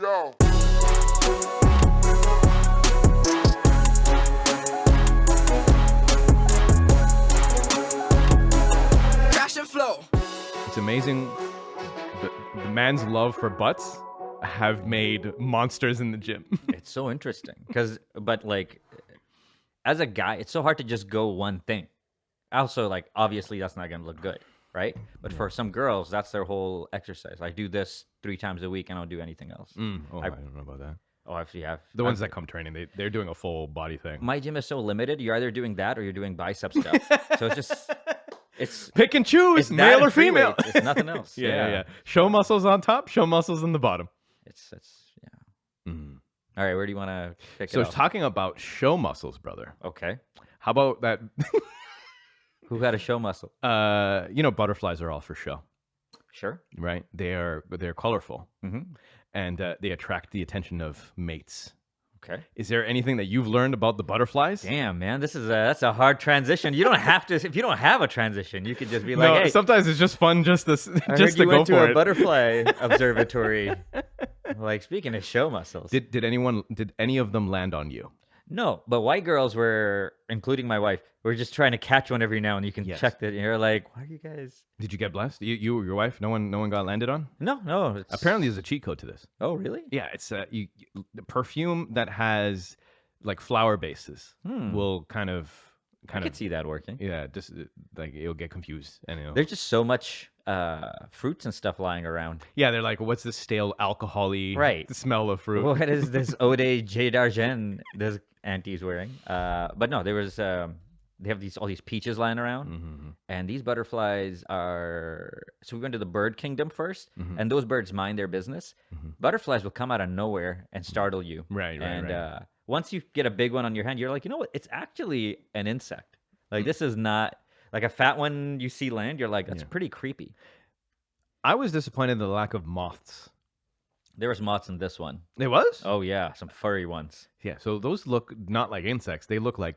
go. Crash and flow. It's amazing. The man's love for butts have made monsters in the gym. It's so interesting but like, as a guy, it's so hard to just go one thing. Also, like, obviously that's not going to look good, right? But for some girls, that's their whole exercise. I do this 3 times a week and I don't do anything else. I don't know about that. Oh, actually, yeah. The ones that come training, they're doing a full body thing. My gym is so limited. You're either doing that or you're doing bicep stuff. So it's just, it's Pick and choose, it's that male or and free female. weights. It's nothing else. Yeah. Show muscles on top, show muscles in the bottom. It's yeah. All right, where do you want to pick So it up? talking about show muscles, brother. Okay. How about that? Who had a show muscle? Butterflies are all for show, Sure. right? They're colorful, Mm-hmm. and they attract the attention of mates. Okay. Is there anything that you've learned about the butterflies? Damn, man, that's a hard transition. You don't have to. If you don't have a transition, you could just be like, No, "Hey, sometimes it's just fun just to I just heard to you go went to for a it. butterfly observatory." Like, speaking of show muscles, Did any of them land on you? no, but white girls were, including my wife, were just trying to catch one every now and you can Yes. check that. And you're like, "Why are you guys?" Did you get blessed? You or your wife? No one got landed on? No. It's... Apparently, there's a cheat code to this. Oh, really? Yeah, it's the perfume that has like flower bases will kind of I could see that working. yeah, just like it'll get confused and There's just so much fruits and stuff lying around. yeah, they're like, what's this stale alcohol-y Right. smell of fruit? What is this Eau de J d'Argent this auntie's wearing? But no, there was they have all these peaches lying around, and these butterflies are. So we went to the bird kingdom first, and those birds mind their business. Butterflies will come out of nowhere and startle you. Right. And once you get a big one on your hand, you're like, you know what? It's actually an insect. Like this is not like a fat one you see land. You're like, that's pretty creepy. I was disappointed in the lack of moths. There was moths in this one. It was? Oh yeah, some furry ones. Yeah, so those look not like insects. They look like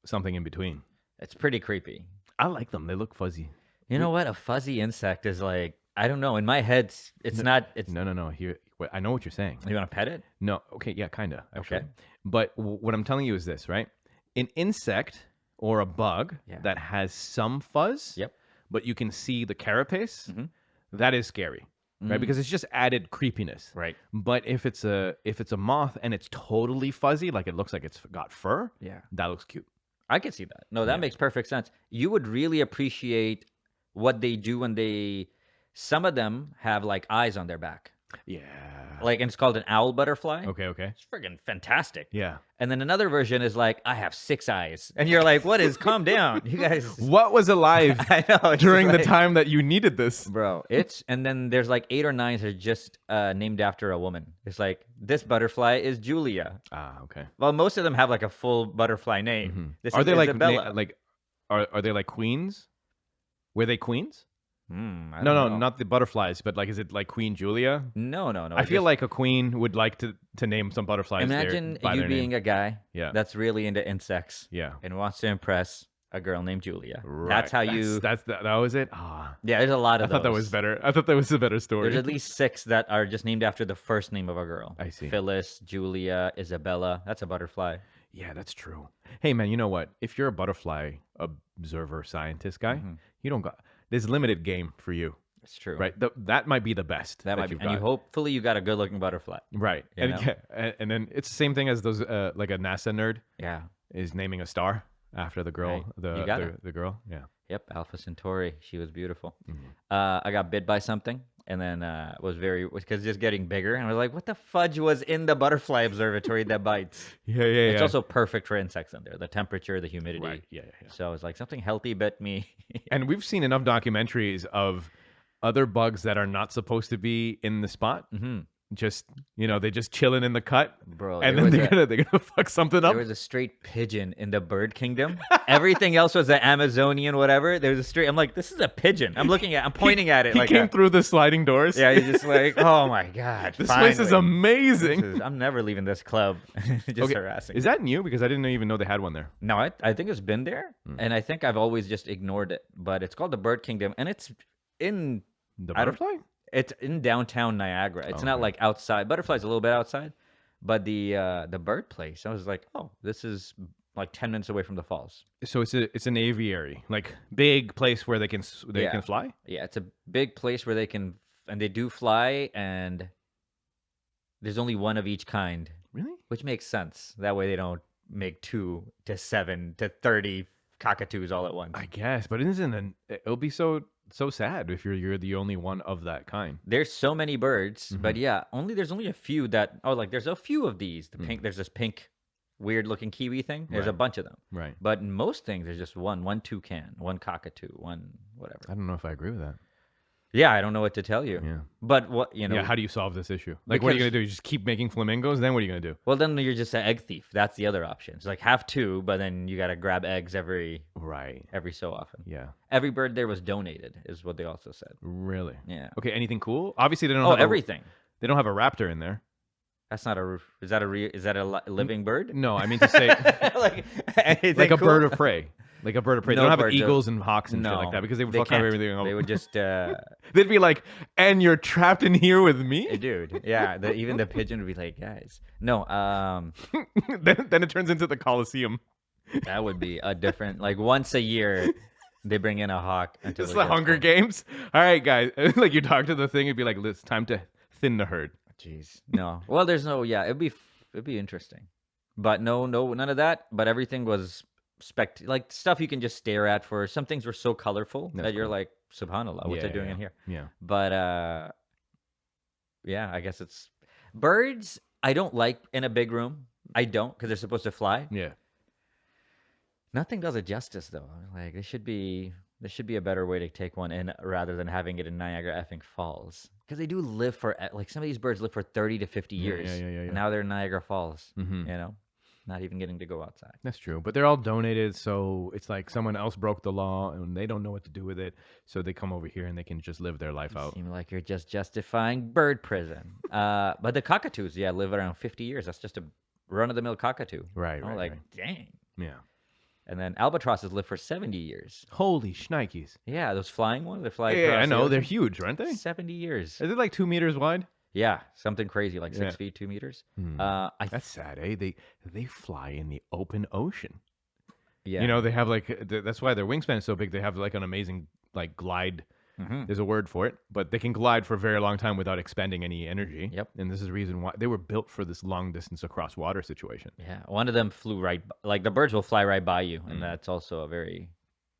something in between. It's pretty creepy. I like them. They look fuzzy. You know what? A fuzzy insect is like, I don't know. In my head, it's not. It's No. Here, wait, I know what you're saying. You want to pet it? No, okay, yeah, kind of, actually. Okay. But what I'm telling you is this, right? An insect or a bug Yeah. that has some fuzz, Yep. but you can see the carapace, that is scary, right? Because it's just added creepiness. Right. But if it's a moth and it's totally fuzzy, like it looks like it's got fur, Yeah. that looks cute. I can see that. No, that makes perfect sense. You would really appreciate what they do when they. Some of them have like eyes on their back. Yeah. Like, and it's called an owl butterfly. Okay. It's friggin' fantastic. Yeah. And then another version is like, I have 6 eyes. And you're like, what is, calm down. You guys. What was alive I know. it's during the like- time that you needed this? Bro, and then there's like 8 or 9 that are just named after a woman. It's like, this butterfly is Julia. Ah, okay. Well, most of them have like a full butterfly name. This Are is they like Isabella. are they like queens? Were they queens? I No, don't know. not the butterflies, but like, is it like Queen Julia? No. I feel like a queen would like to name some butterflies. Imagine by you their being name. a guy Yeah. that's really into insects Yeah. and wants to impress a girl named Julia. Right. That's how you. That was it. Ah, Yeah, there's a lot I of thought that those. was better. I thought that was a better story. There's at least 6 that are just named after the first name of a girl. I see. Phyllis, Julia, Isabella. That's a butterfly. Yeah, that's true. Hey, man, you know what? If you're a butterfly observer scientist guy, you don't got. There's limited game for you, It's true. right? That might be the best. That might be. you've And you got. hopefully you got a good looking butterfly. Right. you know? And then it's the same thing as those like a NASA nerd Yeah. is naming a star after the girl. Right. You got it. The girl. Yeah. Yep. Alpha Centauri. She was beautiful. Mm-hmm. I got bit by something. And then because just getting bigger, and I was like, "What the fudge was in the butterfly observatory that bites?" Yeah. It's also perfect for insects in there. The temperature, the humidity. Right. Yeah. So I was like, something healthy bit me. And we've seen enough documentaries of other bugs that are not supposed to be in the spot. Just they just chilling in the cut, Bro, and there then was they're gonna fuck something up. There was a straight pigeon in the bird kingdom. Everything else was the Amazonian whatever. There was a straight. I'm like, this is a pigeon. I'm pointing at it. He like came through the sliding doors. Yeah, you're just like, oh my god. This place is finally. amazing. I'm never leaving this club. Just Okay, harassing. Is that new? Because I didn't even know they had one there. No, I think it's been there, and I think I've always just ignored it. But it's called the Bird Kingdom, and it's in The I don't- butterfly? It's in downtown Niagara. It's not like outside. Butterfly's a little bit outside, but the bird place, I was like, oh, this is like 10 minutes away from the falls. So it's an aviary, like big place where they can fly. Yeah, it's a big place where they can, and they do fly, and there's only one of each kind. Really? Which makes sense. That way they don't make 2 to 7 to 30 cockatoos all at once. I guess, but it'll be so sad if you're the only one of that kind. There's so many birds, but yeah, there's only a few that there's a few of these. The pink, there's this pink weird looking kiwi thing. There's a bunch of them. Right. But in most things there's just one toucan, one cockatoo, one whatever. I don't know if I agree with that. Yeah, I don't know what to tell you. Yeah. But how do you solve this issue? Like, what are you going to do? You just keep making flamingos? Then what are you going to do? Well, then you're just an egg thief. That's the other option. It's like have 2, but then you got to grab eggs every so often. Yeah. Every bird there was donated, is what they also said. Really? Yeah. Okay, anything cool? Obviously, they don't have everything. They don't have a raptor in there. That's not a. Is that a living bird? No, I mean to say like a bird of prey. Like a bird of prey. No they don't have birds eagles and hawks and shit like that because they would fuck up everything. They would just. They'd be like, "And you're trapped in here with me, dude." Yeah, even the pigeon would be like, "Guys, no." Then it turns into the Coliseum. That would be a different. Like once a year, they bring in a hawk. It's the Hunger Games. All right, guys. Like you talk to the thing, it'd be like, "It's time to thin the herd." Jeez, no. Well, there's no. Yeah, it'd be interesting, but no, none of that. But everything was like stuff you can just stare at. For some things were so colorful that you're like, subhanallah, what's it doing in here? Yeah. But yeah, I guess it's birds. I don't like in a big room. I don't, because they're supposed to fly. Yeah. Nothing does it justice though. Like there should be a better way to take one in rather than having it in Niagara effing Falls. Because they do live for, like, some of these birds live for 30 to 50 years. Yeah. And now they're in Niagara Falls, not even getting to go outside. That's true. But they're all donated, so it's like someone else broke the law and they don't know what to do with it. So they come over here and they can just live their life out. Seem like you're just justifying bird prison. But the cockatoos, live around 50 years. That's just a run-of-the-mill cockatoo. Right. Dang. Yeah. And then albatrosses live for 70 years. Holy shnikes. Yeah, those flying ones, they're flying. Yeah, I know. They're huge, aren't they? 70 years. Is it like 2 meters wide? Yeah, something crazy, like 6 feet, 2 meters. That's sad, eh? They fly in the open ocean. Yeah. They have that's why their wingspan is so big. They have like an amazing like glide. There's a word for it, but they can glide for a very long time without expending any energy. Yep. And this is the reason why they were built for this long distance across water situation. Yeah. One of them flew right, like the birds will fly right by you. And that's also a very,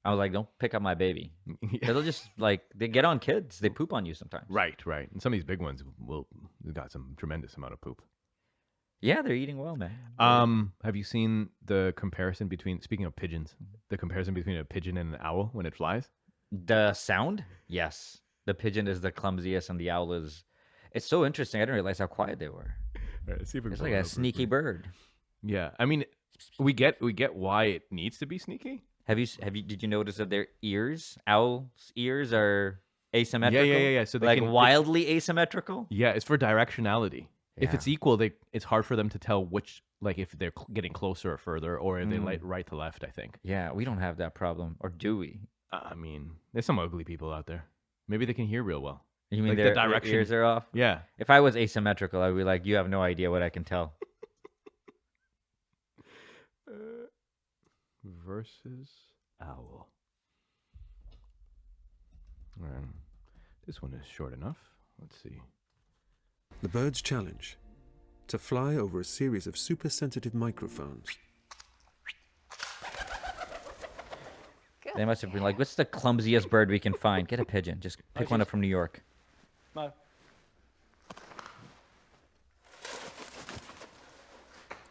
I was like, don't pick up my baby. They'll just they get on kids. They poop on you sometimes. Right. And some of these big ones they've got some tremendous amount of poop. Yeah, they're eating well, man. Have you seen the comparison between, speaking of pigeons, the comparison between a pigeon and an owl when it flies? The sound? Yes. The pigeon is the clumsiest and the owl is... It's so interesting. I didn't realize how quiet they were. All right, see if we can it's like a sneaky bird. Yeah. I mean, we get why it needs to be sneaky. Did you notice that their ears, owls' ears are asymmetrical? Yeah. So they wildly asymmetrical? Yeah, it's for directionality. Yeah. If it's equal, it's hard for them to tell which, like if they're getting closer or further, or if they right to left, I think. Yeah, we don't have that problem. Or do we? I mean, there's some ugly people out there. Maybe they can hear real well. You mean their ears are off? Yeah. If I was asymmetrical, I'd be like, you have no idea what I can tell. Versus owl. This one is short enough. Let's see. The bird's challenge: to fly over a series of super-sensitive microphones. They must have been like, what's the clumsiest bird we can find? Get a pigeon. Just pick one up from New York. No.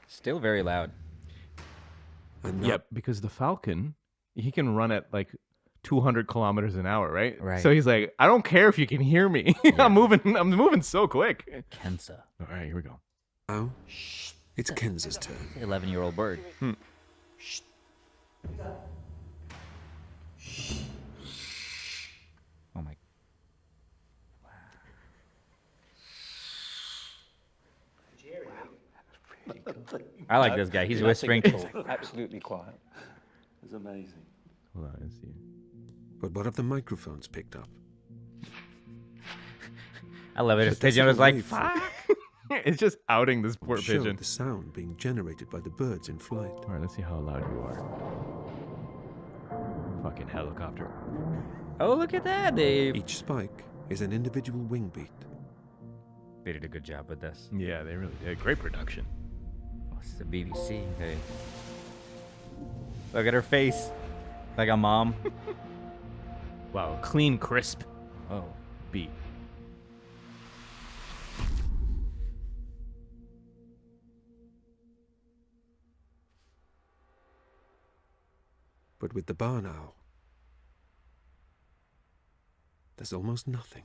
Still very loud. Yep, because the falcon, he can run at like 200 kilometers an hour, right? Right. So he's like, I don't care if you can hear me. I'm moving so quick. Kensa. All right, here we go. Now, it's Kenza's turn. 11-year-old bird. Oh my. I like this guy. He's whispering. Absolutely quiet. It's amazing. Hold on, let's see. But what have the microphones picked up? I love it. His The pigeon was decibel like, wave fuck. It's just outing this poor show pigeon. the sound being generated by the birds in flight. All right, let's see how loud you are. Fucking helicopter. Oh, look at that. They Each spike is an individual wing beat. did a good job with this. Yeah, they really did. Great production. What's the BBC? Hey. Look at her face. Like a mom. Wow, clean, crisp Oh. beat. But with the barn owl, there's almost nothing.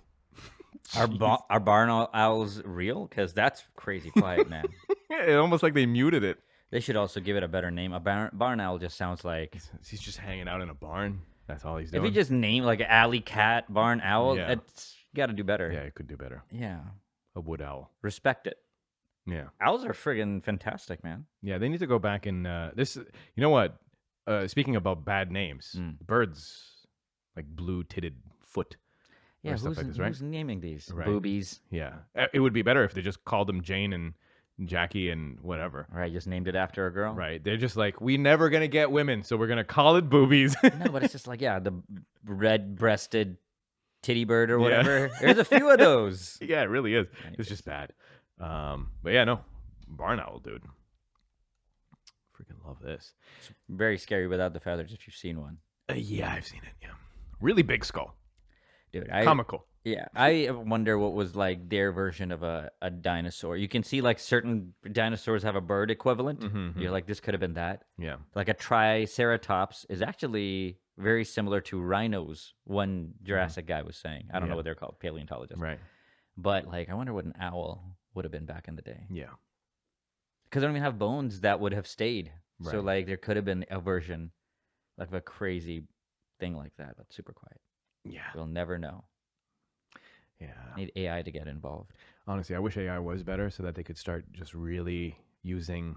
Are barn owls real? Because that's crazy quiet, man. It's almost like they muted it. They should also give it a better name. A barn owl just sounds like... He's just hanging out in a barn. That's all he's If doing. you just name like an alley cat, barn owl, Yeah. it's got to do better. Yeah, it could do better. Yeah. A wood owl. Respect it. Yeah. Owls are friggin' fantastic, man. Yeah, they need to go back and this. You know what? Speaking about bad names, birds like blue-titted foot. Yeah, stuff like this, right? who's naming these? Right. Boobies. Yeah, it would be better if they just called them Jane and Jackie and whatever. All right, just named it after a girl. Right? They're just like, we never gonna get women, so we're gonna call it boobies. No, but it's just like, yeah, the red-breasted titty bird or whatever. There's a few of those. Yeah, it really is. Anyways. It's just bad. But yeah, no, barn owl, dude. Freaking love this. Very scary without the feathers if you've seen one. Yeah, I've seen it. Yeah, really big skull, Dude, comical. Yeah, I wonder what was like their version of a dinosaur. You can see like certain dinosaurs have a bird equivalent. You're like, this could have been that. Yeah, Like a triceratops is actually very similar to rhinos, one Jurassic guy was saying. I don't know what they're called, paleontologists. right. But like, I wonder what an owl would have been back in the day. Yeah, Because they don't even have bones that would have stayed. So Right. like, there could have been a version like of a crazy thing like that, but super quiet. yeah, We'll never know. yeah. Need AI to get involved. Honestly, I wish AI was better so that they could start just really using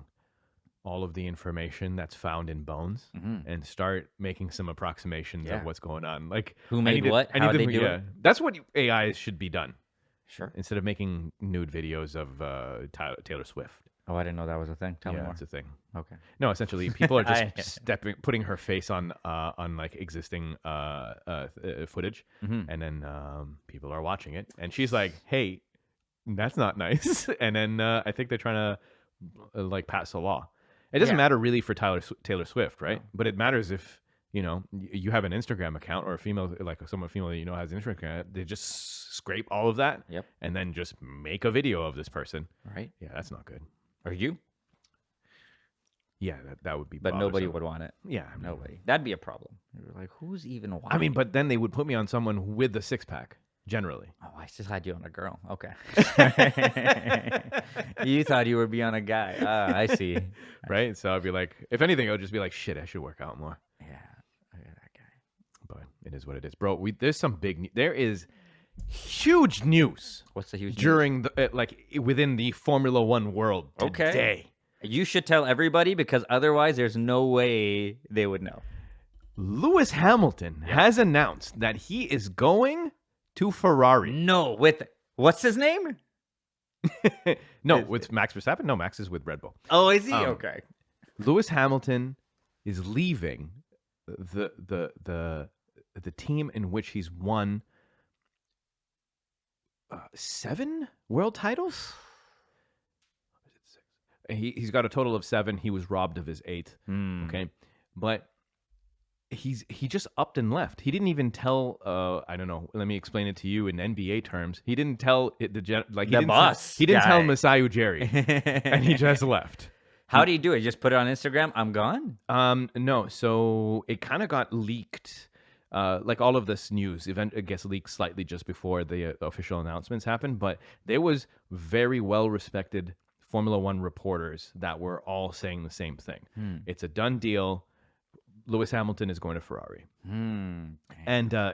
all of the information that's found in bones and start making some approximations Yeah. of what's going on. Like Who I made need to- what? I need How'd to- they do yeah. it? That's what AI should be done Sure. instead of making nude videos of Taylor Swift. Oh, I didn't know that was a thing. Tell me Yeah, more. that's a thing. Okay. No, essentially, people are I- just putting her face on like existing footage, and then people are watching it, and she's like, "Hey, that's not nice." And then I think they're trying to like pass a law. It doesn't Yeah. matter really for Taylor Swift, right? But it matters if you have an Instagram account or a female, like someone female that has an Instagram account. They just scrape all of that, Yep. and then just make a video of this person. Right. Yeah, that's not good. Or you? Yeah, that would be. But nobody bothersome. would want it. Yeah, I mean, Nobody. That'd be a problem. You're like, who's even watching? I mean, but then they would put me on someone with the six pack. Generally, Oh, I just had you on a girl. Okay. You thought you would be on a guy. Ah, I see. right? So I'd be like, if anything, I would just be like, shit, I should work out more. Yeah. Look at that guy. But it is what it is, bro. There's some there is huge news What's the huge news? during the within the Formula One world Okay. today. You should tell everybody because otherwise there's no way they would know. Lewis Hamilton has announced that he is going to Ferrari. No, with what's his name? No, with Max Verstappen. No, Max is with Red Bull. Oh, is he? Um, Okay. Lewis Hamilton is leaving the team in which he's won 7 world titles. He's got a total of 7. He was robbed of his 8th. Okay, but he just upped and left. He didn't even tell. I don't know. Let me explain it to you in NBA terms. He didn't tell the boss He didn't tell guy. Masai Ujiri, and he just left. How do you do it? Just put it on Instagram? I'm gone? No. So it kind of got leaked. Like all of this news event, it gets leaked slightly just before the official announcements happened. But there was very well respected Formula One reporters that were all saying the same thing. It's a done deal. Lewis Hamilton is going to Ferrari. And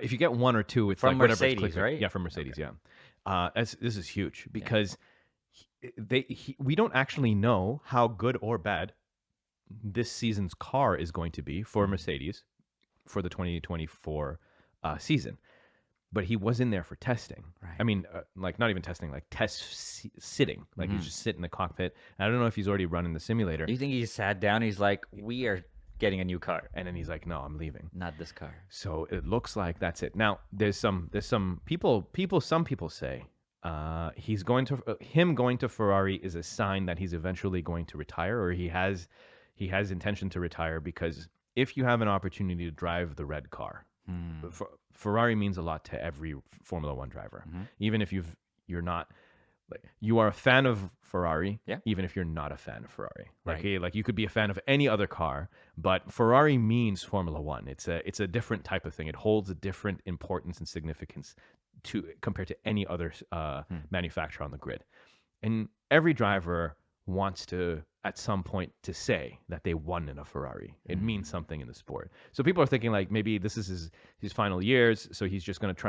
if you get 1 or 2, it's From like whatever. Mercedes, right? Yeah, from Mercedes. Yeah. This is huge because we don't actually know how good or bad this season's car is going to be for Mercedes for the 2024 season. but he was in there for testing. Right. I mean, like not even testing, like sitting. Like he's just sitting in the cockpit. I don't know if he's already running the simulator. Do you think he sat down? He's like, we are getting a new car, And then he's like, no, I'm leaving. not this car. So it looks like that's it. Now there's some people. Some people say him going to Ferrari is a sign that he's eventually going to retire, or he has intention to retire, because if you have an opportunity to drive the red car, Ferrari means a lot to every Formula One driver, even if you're not. Like, you are a fan of Ferrari, Yeah. even if you're not a fan of Ferrari. Like, Right. like you could be a fan of any other car, but Ferrari means Formula One. It's a different type of thing. It holds a different importance and significance compared to any other manufacturer on the grid. And every driver wants to, at some point, to say that they won in a Ferrari. It means something in the sport. So people are thinking like maybe this is his final years, so he's just going to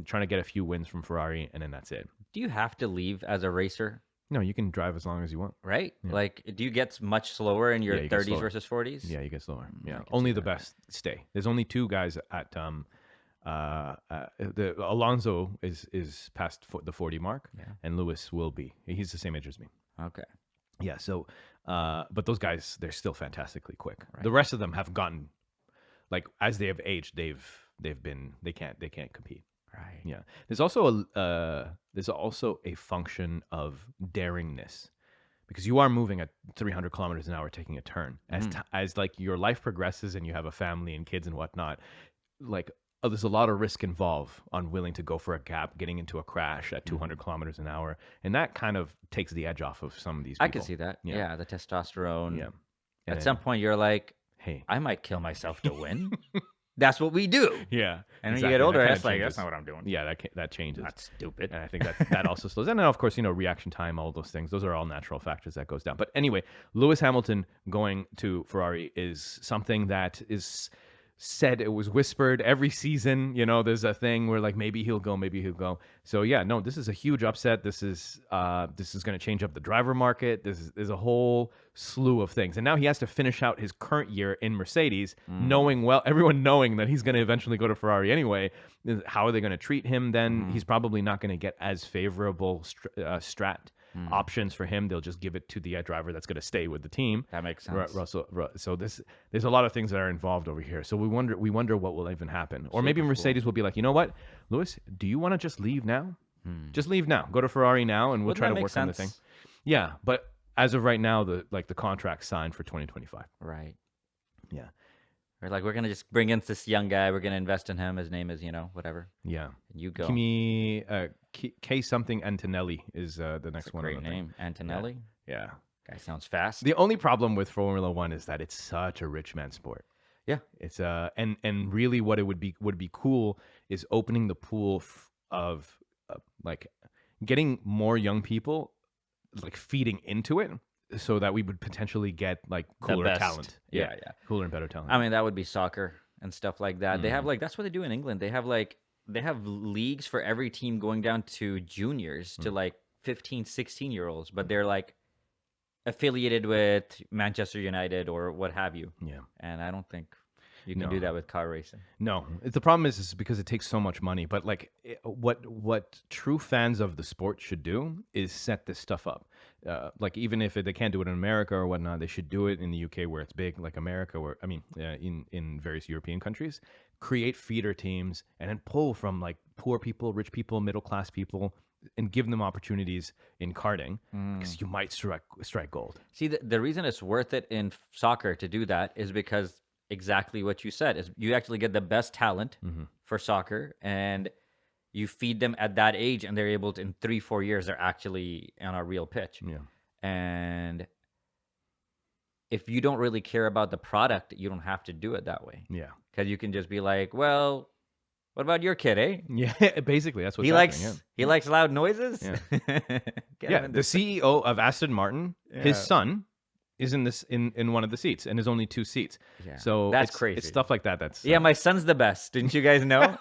try to get a few wins from Ferrari, and then that's it. Do you have to leave as a racer? No, you can drive as long as you want. Right? Like, do you get much slower in your Yeah, you get 30s slower. versus 40s? Yeah, you get slower. Yeah, can only see the that. best stay. There's only 2 guys at the Alonso is past the 40 mark, and Lewis will be. He's the same age as me. Okay. Yeah. So, but those guys, they're still fantastically quick. The rest of them have gotten, like, as they have aged, they can't compete. Right. Yeah. There's also a function of daringness, because you are moving at 300 kilometers an hour, taking a turn. As like your life progresses and you have a family and kids and whatnot, like there's a lot of risk involved on willing to go for a gap, getting into a crash at 200 kilometers an hour, and that kind of takes the edge off of some of these people. I can see that. Yeah, the testosterone. Yeah. At And some point, you're like, hey. I might kill myself to win. That's what we do. Yeah. And when exactly. you get older, That that's kinda like, that's changes. not what I'm doing. Yeah, that changes. That's stupid. And I think that also slows. And then, of course, reaction time, all those things. Those are all natural factors that goes down. But anyway, Lewis Hamilton going to Ferrari is something that is said. It was whispered every season. There's a thing where like maybe he'll go. So yeah, no, this is a huge upset. This is going to change up the driver market. There's a whole slew of things. And now he has to finish out his current year in Mercedes, everyone knowing that he's going to eventually go to Ferrari anyway. How are they going to treat him then? He's probably not going to get as favorable strat options for him. They'll just give it to the driver that's going to stay with the team. That makes sense. Russell. So there's a lot of things that are involved over here. So we wonder what will even happen. Or maybe Mercedes will be like, you know what, Lewis, do you want to just leave now? Just leave now. Go to Ferrari now, and we'll try to work on the thing. Yeah, but as of right now, the contract signed for 2025. Right. Yeah. We're like, we're going to just bring in this young guy. We're going to invest in him. His name is, whatever. Yeah. You go. Kimi K something Antonelli is the next That's a one. great on the thing. name. Antonelli. Yeah. Guy sounds fast. The only problem with Formula One is that it's such a rich man sport. Yeah. It's and really what it would be cool is opening the pool of like getting more young people like feeding into it, so that we would potentially get like cooler best. talent. Yeah. Cooler and better talent. I mean, that would be soccer and stuff like that. They have that's what they do in England. They have leagues for every team going down to juniors to like 15, 16-year-olds, but they're like affiliated with Manchester United or what have you. Yeah. And I don't think you can No. do that with car racing. No, the problem is because it takes so much money. But like, what true fans of the sport should do is set this stuff up. Like, even if they can't do it in America or whatnot, they should do it in the UK where it's big, like America, in various European countries. Create feeder teams and then pull from like poor people, rich people, middle class people, and give them opportunities in karting, because you might strike gold. See, the reason it's worth it in soccer to do that is because exactly what you said is you actually get the best talent for soccer, and you feed them at that age, and they're able to, in 3-4 years, they're actually on a real pitch. Yeah. And if you don't really care about the product, you don't have to do it that way. Yeah. Because you can just be like, well, what about your kid, eh? Yeah. Basically, that's what He likes loud noises. Yeah. Get Yeah. him in The CEO of Aston Martin, his son is in one of the seats, and there's only 2 seats. Yeah. So That's it's crazy. stuff like that. That's Yeah, my son's the best. Didn't you guys know?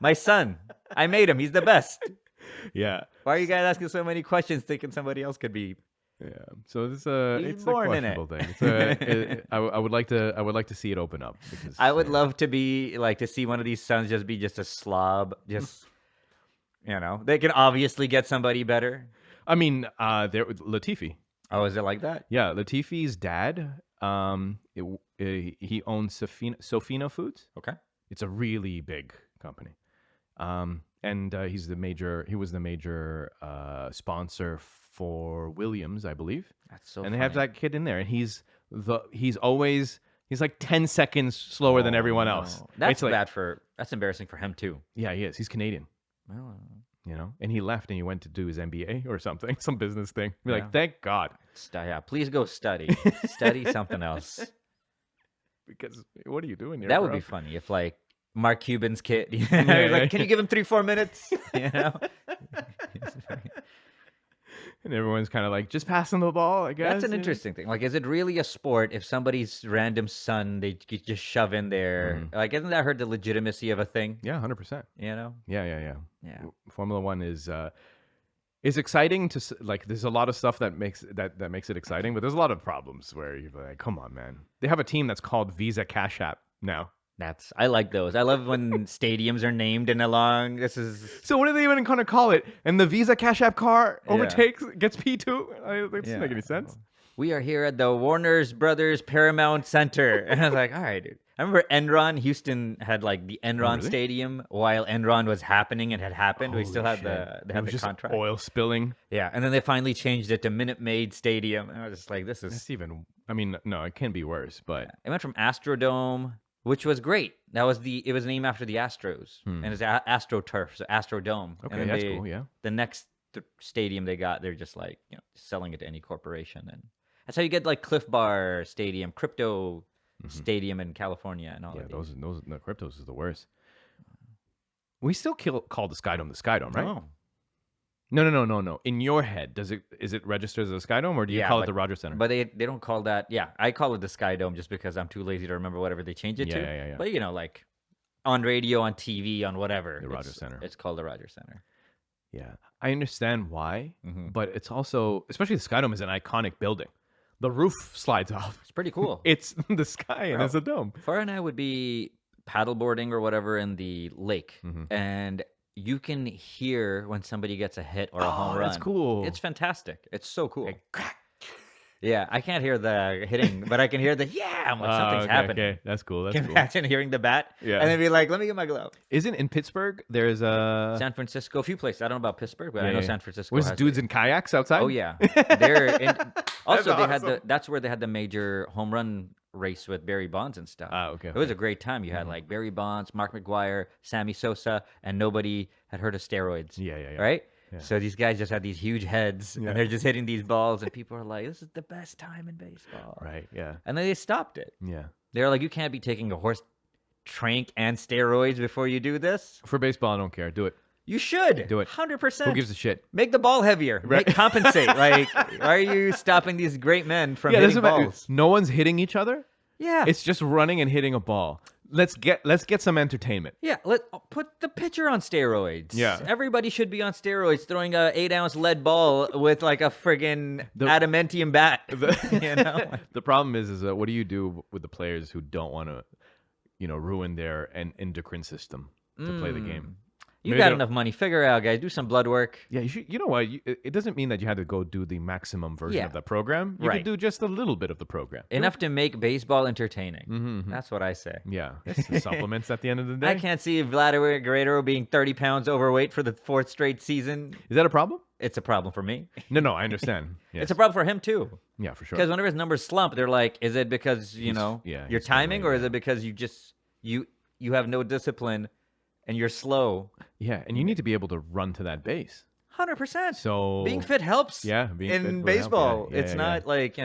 My son. I made him. He's the best. yeah. Why are you guys asking so many questions thinking somebody else could be? Yeah. So this He's it's born a in it. questionable thing. I would like to see it open up, because I would love to be like to see one of these sons just be just a slob, just You know, they can obviously get somebody better. I mean, Latifi. Oh, is it like that? Yeah, Latifi's dad. He owns Sofino Foods. Okay. It's a really big company. And he was the major sponsor for Williams, I believe. That's so. And they have that kid in there, and he's like 10 seconds slower than everyone else. That's It's like, that's embarrassing for him too. yeah, he is. He's Canadian, Well, and he left and he went to do his MBA or something, some business thing. Be Yeah. like, thank God, yeah, please go study. Study something else. because what are you doing here? That would bro? be funny if like Mark Cuban's kid, Yeah. like, can you give him 3-4 minutes? You know, And everyone's kind of like, just passing the ball, I guess. that's an interesting thing. Like, is it really a sport if somebody's random son they just shove in there? Like, isn't that hurt the legitimacy of a thing? Yeah, 100%. You know? Yeah. Yeah. Formula One is exciting like. There's a lot of stuff that makes it exciting, but there's a lot of problems where you're like, come on, man. They have a team that's called Visa Cash App now. I like those. I love when stadiums are named in along. This is So what are they even going to call it? And the Visa Cash App car gets P2? That doesn't make any sense. We are here at the Warner's Brothers Paramount Center. And I was like, all right, dude. I remember Enron, Houston had like the Enron really? Stadium while Enron was happening and had happened. We still Holy had shit. they It had was the just contract. oil spilling. Yeah, and then they finally changed it to Minute Maid Stadium. And I was just like, this is... That's even, I mean, no, it can be worse, but It went from Astrodome, which was great. It was named after the Astros. And it's AstroTurf, so Astrodome. okay, and then that's cool, yeah. The next stadium they got, they're just like, selling it to any corporation. And that's how you get like Cliff Bar Stadium, Crypto Stadium in California and all Yeah, of those the Cryptos is the worst. We still call the Skydome, right? Oh. No. In your head, is it registered as a Skydome, or do you call it the Rogers Center? But they don't call that. Yeah, I call it the Sky Dome just because I'm too lazy to remember whatever they changed it to. Yeah. But like on radio, on TV, on whatever, The Rogers Center. It's called the Rogers Center. Yeah, I understand why, Mm-hmm. but it's also, especially the Skydome is an iconic building. The roof slides off. It's pretty cool. It's the sky and it's a dome. Farah and I would be paddleboarding or whatever in the lake, and you can hear when somebody gets a hit or a home run. That's cool. It's fantastic. It's so cool. Yeah, I can't hear the hitting, but I can hear the I'm like, something's happening. Okay, that's cool. That's Can you cool. imagine hearing the bat? Yeah. And then be like, let me get my glove. Isn't in Pittsburgh there's a San Francisco, a few places. I don't know about Pittsburgh, but I know San Francisco. Was has dudes it. in kayaks outside? Oh yeah, they're in, also they had awesome. that's where they had the major home run race with Barry Bonds and stuff. Okay. It was a great time. You had like Barry Bonds, Mark McGwire, Sammy Sosa, and nobody had heard of steroids. Yeah. Right? So these guys just had these huge heads, Yeah. and they're just hitting these balls, and people are like, "This is the best time in baseball." Right. Yeah. And then they stopped it. Yeah. They're like, "You can't be taking a horse trank and steroids before you do this." For baseball, I don't care. Do it. You should Do it. 100%. Who gives a shit? Make the ball heavier. Right. Compensate. Like, why are you stopping these great men from That's hitting what balls? no one's hitting each other. Yeah. It's just running and hitting a ball. Let's get some entertainment. Yeah, put the pitcher on steroids. Yeah. Everybody should be on steroids, throwing a 8-ounce lead ball with like a friggin' adamantium bat. You know? The problem is what do you do with the players who don't want to, ruin their endocrine system to play the game? You Maybe got they'll- enough money. Figure it out, guys. Do some blood work. Yeah, you know what? It doesn't mean that you had to go do the maximum version Yeah. of the program. You Right. could do just a little bit of the program. Enough to make baseball entertaining. Mm-hmm. That's what I say. Yeah, it's the supplements at the end of the day. I can't see Vladimir Guerrero being 30 pounds overweight for the 4th straight season. Is that a problem? It's a problem for me. No, I understand. Yes. It's a problem for him too. Yeah, for sure. Because whenever his numbers slump, they're like, is it because, your he's timing, struggling, or is yeah. it because you have no discipline and you're slow? Yeah, and you need to be able to run to that base. 100%. So Being fit helps. Yeah, being fit in will help, baseball. yeah. It's Yeah, not like,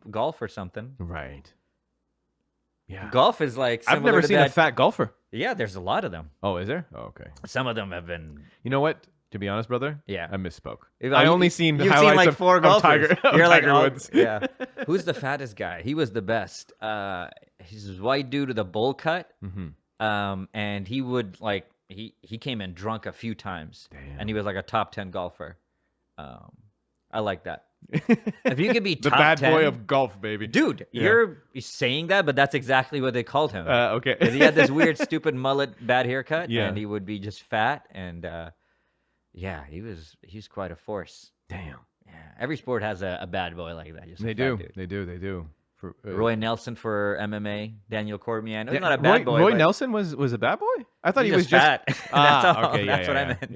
golf or something. Right. Yeah. Golf is like I've similar never to seen that. a fat golfer. Yeah, there's a lot of them. Oh, is there? Oh, okay. Some of them have been. You know what? To be honest, brother, Yeah. I misspoke. You've I only seen you've highlights seen like of, 4 of golfers. Tiger, of You're like, Tiger Woods. yeah. Who's the fattest guy? He was the best. He's this white dude with a bowl cut. And he would like he came in drunk a few times, and he was like a top 10 golfer. I like that. If you could be The top bad 10, boy of golf, baby. dude, Yeah. you're saying that, but that's exactly what they called him. Okay. 'Cause he had this weird, stupid mullet, bad haircut, Yeah. and he would be just fat, and Yeah, he's quite a force. Damn. Yeah, every sport has a bad boy like that. Just a They fat do. dude. They do. They do. For, Roy Nelson for MMA, Daniel Cormier. I know yeah, he's not a bad boy. Roy but Nelson was a bad boy? I thought he's he was just just fat. That's all. okay, yeah, That's yeah, what I yeah. meant.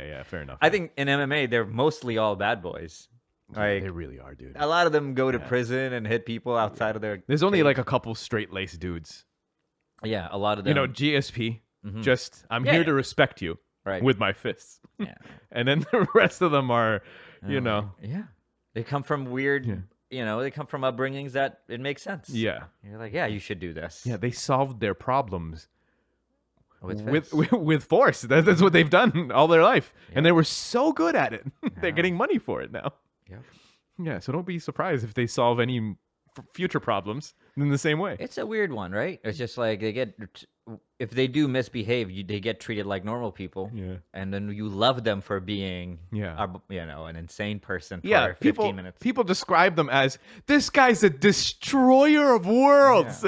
Yeah. Fair enough. I think in MMA they're mostly all bad boys. Yeah, Like they really are, dude. a lot of them go to prison and hit people outside of their. There's only cage. like a couple straight laced dudes. Yeah, a lot of them. GSP. Mhm. Just I'm Yeah, here yeah. to respect you Right. with my fists. Yeah. And then the rest of them are, Yeah, they come from weird. Yeah. They come from upbringings that it makes sense. yeah. You're like, yeah, you should do this. Yeah, they solved their problems with with fists. with force. That's what they've done all their life, Yeah. and they were so good at it. They're Yeah. getting money for it now. Yep. Yeah, so don't be surprised if they solve any future problems in the same way. It's a weird one, right? It's just like if they do misbehave, they get treated like normal people. Yeah. And then you love them for being, Yeah. an insane person for Yeah, 15 minutes. people describe them as this guy's a destroyer of worlds,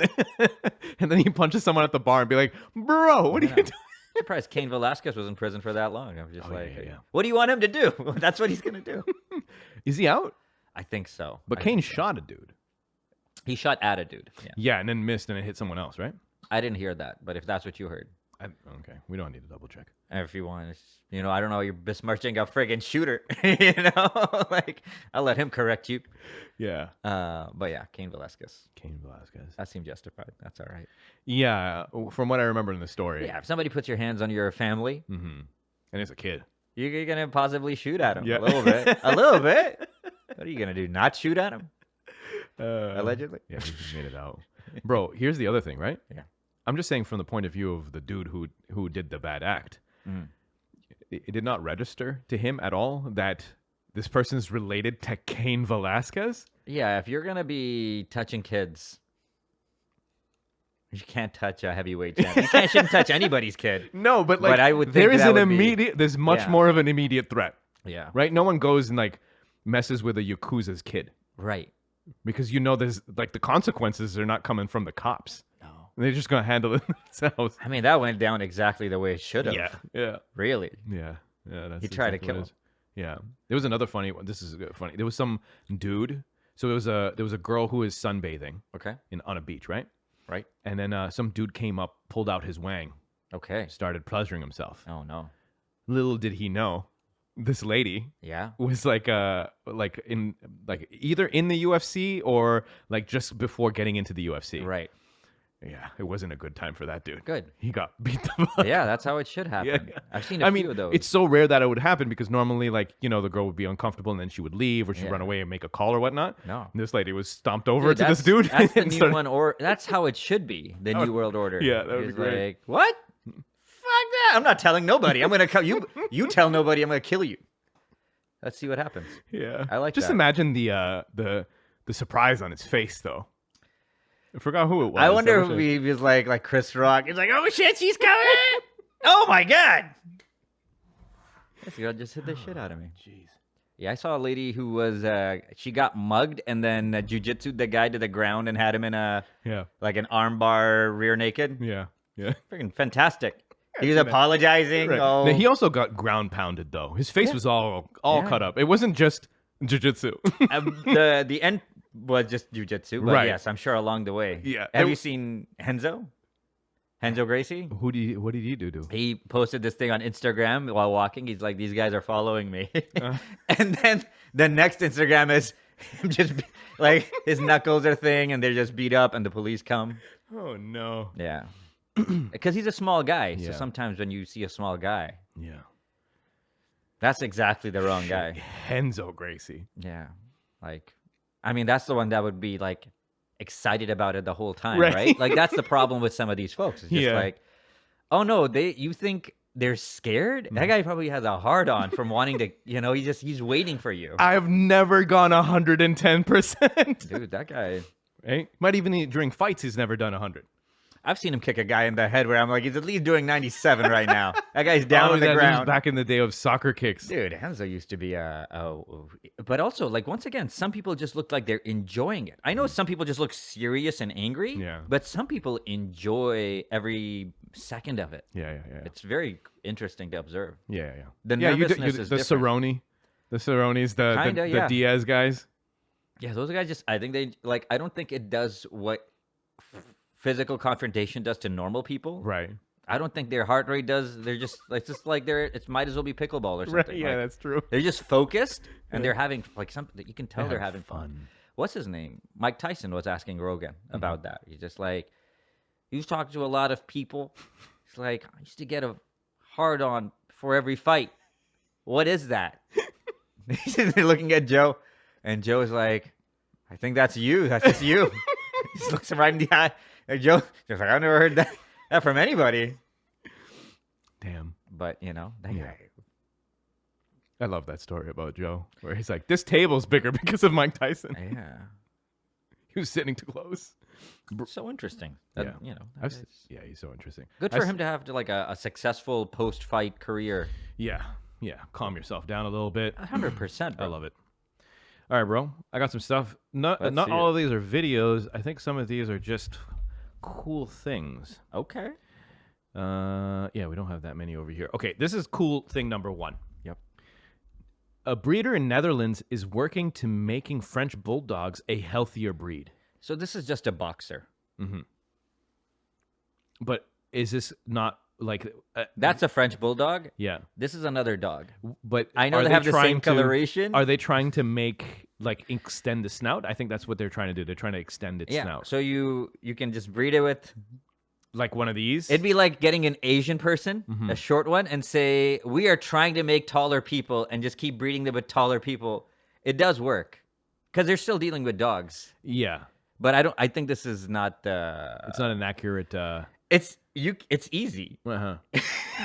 and then he punches someone at the bar and be like, "Bro, what are you doing?" I'm surprised Cain Velasquez was in prison for that long. I'm just Oh, like, yeah. what do you want him to do? That's what he's gonna do. Is he out? I think so. But I Kane think so. shot a dude. He shot at a dude. Yeah. Yeah, and then missed and it hit someone else, right? I didn't hear that, but if that's what you heard, Okay, we don't need to double check. if you want, I don't know, you're besmirching a friggin' shooter. Like I'll let him correct you. Yeah, But yeah, Cain Velasquez. Cain Velasquez. That seemed justified. That's all right. Yeah, from what I remember in the story. Yeah, if somebody puts your hands on your family, Mm-hmm. And it's a kid. you're gonna possibly shoot at him Yeah. a little bit. A little bit. What are you gonna do? Not shoot at him? Allegedly. Yeah, he just made it out. Bro, here's the other thing, right? Yeah. I'm just saying from the point of view of the dude who did the bad act. Mhm. It did not register to him at all that this person's related to Cain Velasquez. Yeah, if you're gonna be touching kids, you can't touch a heavyweight champion. You shouldn't touch anybody's kid. No, but But I would think there is that an would be- immediate. There's much Yeah. more of an immediate threat, Yeah. right? No one goes and like messes with a yakuza's kid Right. because there's like the consequences are not coming from the cops. No. They're just gonna handle it themselves. I mean, that went down exactly the way it should have. Yeah. Really. Yeah. That's He tried to exactly kill what it him. is. Yeah. There was another funny one. This is funny. There was some dude. So there was a girl who was sunbathing Okay. on a beach, right? Right. And then some dude came up, pulled out his wang, Okay. started pleasuring himself. Oh no. Little did he know, this lady Yeah. was either in the UFC or like just before getting into the UFC. Right. Yeah, it wasn't a good time for that dude. Good. He got beat the fuck. Yeah, that's how it should happen. Yeah. I've seen a I few mean, of those. it's so rare that it would happen because normally, like, the girl would be uncomfortable and then she would leave or she'd Yeah. run away and make a call or whatnot. No. And this lady was stomped over Dude, to this dude. That's the and new started- one, or that's how it should be. The new world order. yeah, that would be It's great. like, what? Fuck that! I'm not telling nobody. I'm gonna you. You tell nobody. I'm gonna kill you. Let's see what happens. Yeah, I like Just that. imagine the surprise on his face, though. I forgot who it was. I wonder wish if he was like Chris Rock. He's like, oh shit, she's coming! Oh my god! This girl just hit the shit out of me. Jeez. Yeah, I saw a lady who was she got mugged and then jujitsu'd the guy to the ground and had him in Yeah, an armbar rear naked. yeah. Freaking fantastic. He was apologizing. Right. Oh, Now, he also got ground pounded though. His face was all Yeah. cut up. It wasn't just jiu-jitsu. the end was just jujitsu, but Right. yes, I'm sure along the way. Yeah. Have you seen Henzo? Henzo Gracie? What did he do? He posted this thing on Instagram while walking. He's like, these guys are following me. And then the next Instagram is him just like his knuckles are thing and they're just beat up and the police come. Oh no. Yeah. Because he's a small guy. So Yeah. sometimes when you see a small guy, Yeah. that's exactly the wrong guy. Henzo Gracie. Yeah. Like, I mean, that's the one that would be like excited about it the whole time, Right. right? Like, that's the problem with some of these folks. It's just Yeah. like, oh no, you think they're scared? That guy probably has a hard on from wanting to, he's waiting for you. I've never gone 110%. Dude, that guy, Right? Might even during fights, he's never done 100. I've seen him kick a guy in the head where I'm like, he's at least doing 97 right now. That guy's down on the that was ground. back in the day of soccer kicks. Dude, Henzo used to be but also, like, once again, some people just look like they're enjoying it. I know some people just look serious and angry, Yeah. but some people enjoy every second of it. Yeah. It's very interesting to observe. Yeah. The yeah, nervousness is the different. The Cerrones, the Kinda, yeah. Diaz guys. Yeah, those guys just, I think they, like, I don't think it does what physical confrontation does to normal people. Right. I don't think their heart rate does. They're just, it's just like it might as well be pickleball or something. Right. Yeah, Like, that's true. they're just focused and they're having, like, something that you can tell they're having having fun. What's his name? Mike Tyson was asking Rogan about that. He's just like, he was talking to a lot of people. He's like, I used to get a hard on for every fight. What is that? They're looking at Joe, and Joe is like, I think that's you. That's just you. He just looks him right in the eye. And Joe's like, I've never heard that from anybody. Damn. But, you know, that guy. I love that story about Joe, where he's like, this table's bigger because of Mike Tyson. Yeah. He was sitting too close. So interesting. Yeah. You know, Yeah, he's so interesting. good for him to have like a successful post-fight career. Yeah. Calm yourself down a little bit. 100%, bro. I love it. All right, bro. I got some stuff. Not Let's see all it. of these are videos. I think some of these are just cool things. Okay. Yeah, we don't have that many over here. Okay, this is cool thing number 1. Yep. A breeder in Netherlands is working to making French bulldogs a healthier breed. So this is just a boxer. But is this not like That's a French bulldog. yeah? This is another dog. But I know are they have the trying same to- coloration. Are they trying to make like extend the snout? I think that's what they're trying to do. They're trying to extend its Yeah. snout, So you can just breed it with. like one of these. It'd be like getting an Asian person, Mm-hmm. a short one, and say we are trying to make taller people, and just keep breeding them with taller people. It does work, because they're still dealing with dogs. Yeah, But I think this is not. it's not an accurate. It's easy.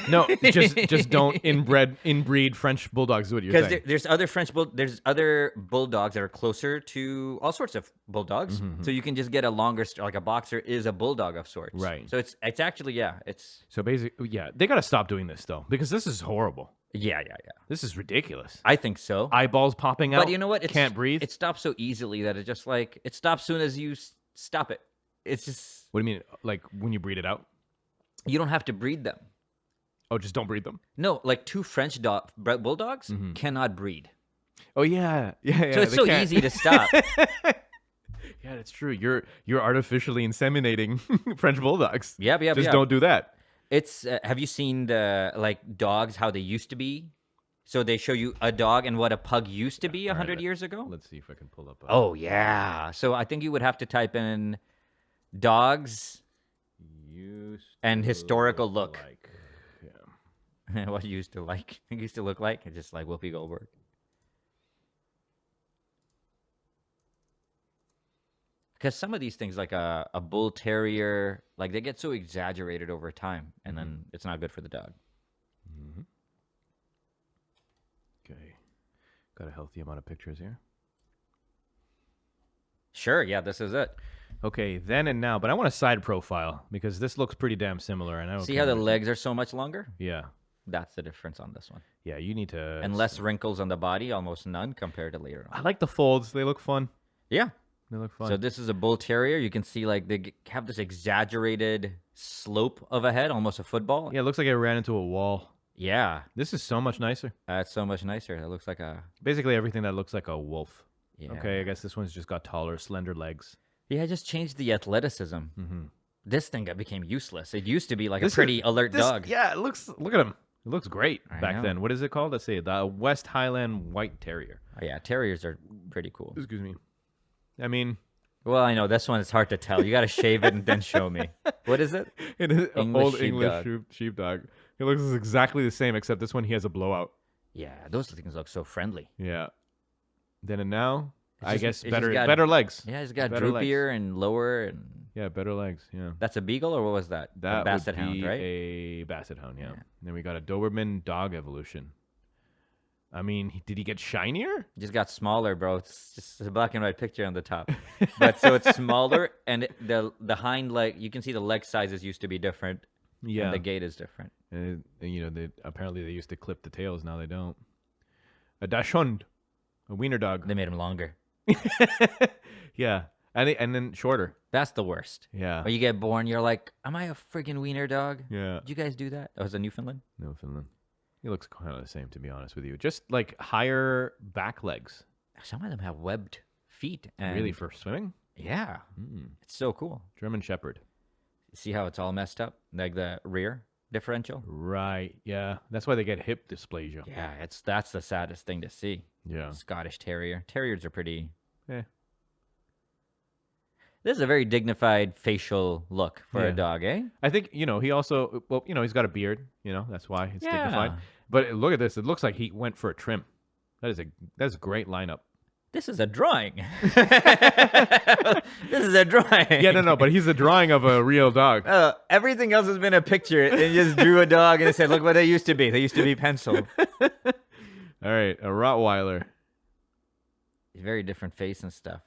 No, just don't inbreed French bulldogs. Is what you're Because saying? there's other bulldogs that are closer to all sorts of bulldogs, Mm-hmm, so you can just get a longer, like a boxer is a bulldog of sorts. Right. So it's actually it's So basically, yeah, they got to stop doing this though, because this is horrible. yeah. This is ridiculous. I think so. Eyeballs popping out. But you know what? Can't breathe. It stops so easily that it just like it stops soon as you stop it. It's just What do you mean? Like when you breed it out? you don't have to breed them. Oh, just don't breed them. No, like two French bulldogs cannot breed. Oh yeah. So it's they so can't. easy to stop. Yeah, that's true. You're artificially inseminating French bulldogs. Yep. Just don't do that. It's have you seen the like dogs how they used to be? So they show you a dog and what a pug used to be 100 years ago. Let's see if I can pull up. Oh yeah. So I think you would have to type in dogs Used and to historical look. like. Yeah. What used to like used to look like. It's just like Whoopi Goldberg. Because some of these things, like a bull terrier, like they get so exaggerated over time, and then it's not good for the dog. Okay. Got a healthy amount of pictures here. Sure, yeah, this is it. Okay, then and now, but I want a side profile because this looks pretty damn similar. And I don't See care how the what- legs are so much longer? Yeah, That's the difference on this one. yeah. You need to. And less wrinkles on the body, almost none compared to later on. I like the folds. They look fun. Yeah. They look fun. So this is a bull terrier. You can see like they have this exaggerated slope of a head, almost a football. yeah, it looks like it ran into a wall. Yeah. This is so much nicer. That's so much nicer. It looks like a Basically everything that looks like a wolf. yeah. Okay, I guess this one's just got taller, slender legs. Yeah, just changed the athleticism. Mm-hmm. This thing became useless. It used to be like This a pretty is- alert dog. Yeah, it looks. Look at him. It looks great I back know. then. What is it called? Let's see. The West Highland White Terrier. Oh, yeah, terriers are pretty cool. Excuse me. I mean, Well, I know this one is hard to tell. You got to shave it and then show me. What is it? it is an English old sheepdog. English sheepdog. It looks exactly the same, except this one he has a blowout. Yeah, those things look so friendly. Yeah. Then and now, It's I just- guess it's just better got- better legs. Yeah, it's got Better legs. droopier and lower, and Yeah, better legs. Yeah. that's a beagle or what was that? That a basset would be hound, right? a basset hound. Yeah. Yeah. Then we got a Doberman dog evolution. I mean, did he get shinier? Just got smaller, bro. It's just a black and white picture on the top, but so it's smaller, and the hind leg. You can see the leg sizes used to be different. Yeah. And the gait is different. And you know, apparently they used to clip the tails. Now they don't. A Dachshund, a wiener dog. They made him longer. Yeah. And then shorter. That's the worst. Yeah. When you get born, you're like, am I a freaking wiener dog? Yeah. Did you guys do that? Oh, was it Newfoundland? Newfoundland. He looks kind of the same, to be honest with you. Just like higher back legs. Some of them have webbed feet. And Really, for swimming? Yeah. It's so cool. German Shepherd. See how it's all messed up? Like the rear differential? Right. Yeah. That's why they get hip dysplasia. Yeah, that's the saddest thing to see. Yeah. Scottish Terrier. Terriers are pretty... Eh. This is a very dignified facial look for a Yeah. dog, eh? I think, he also, he's got a beard, that's why it's Yeah. dignified. But look at this. It looks like he went for a trim. That's a great lineup. This is a drawing. This is a drawing. Yeah, no, but he's a drawing of a real dog. Everything else has been a picture. And you just drew a dog and it said, look what they used to be. They used to be pencil. All right, a Rottweiler. Very different face and stuff.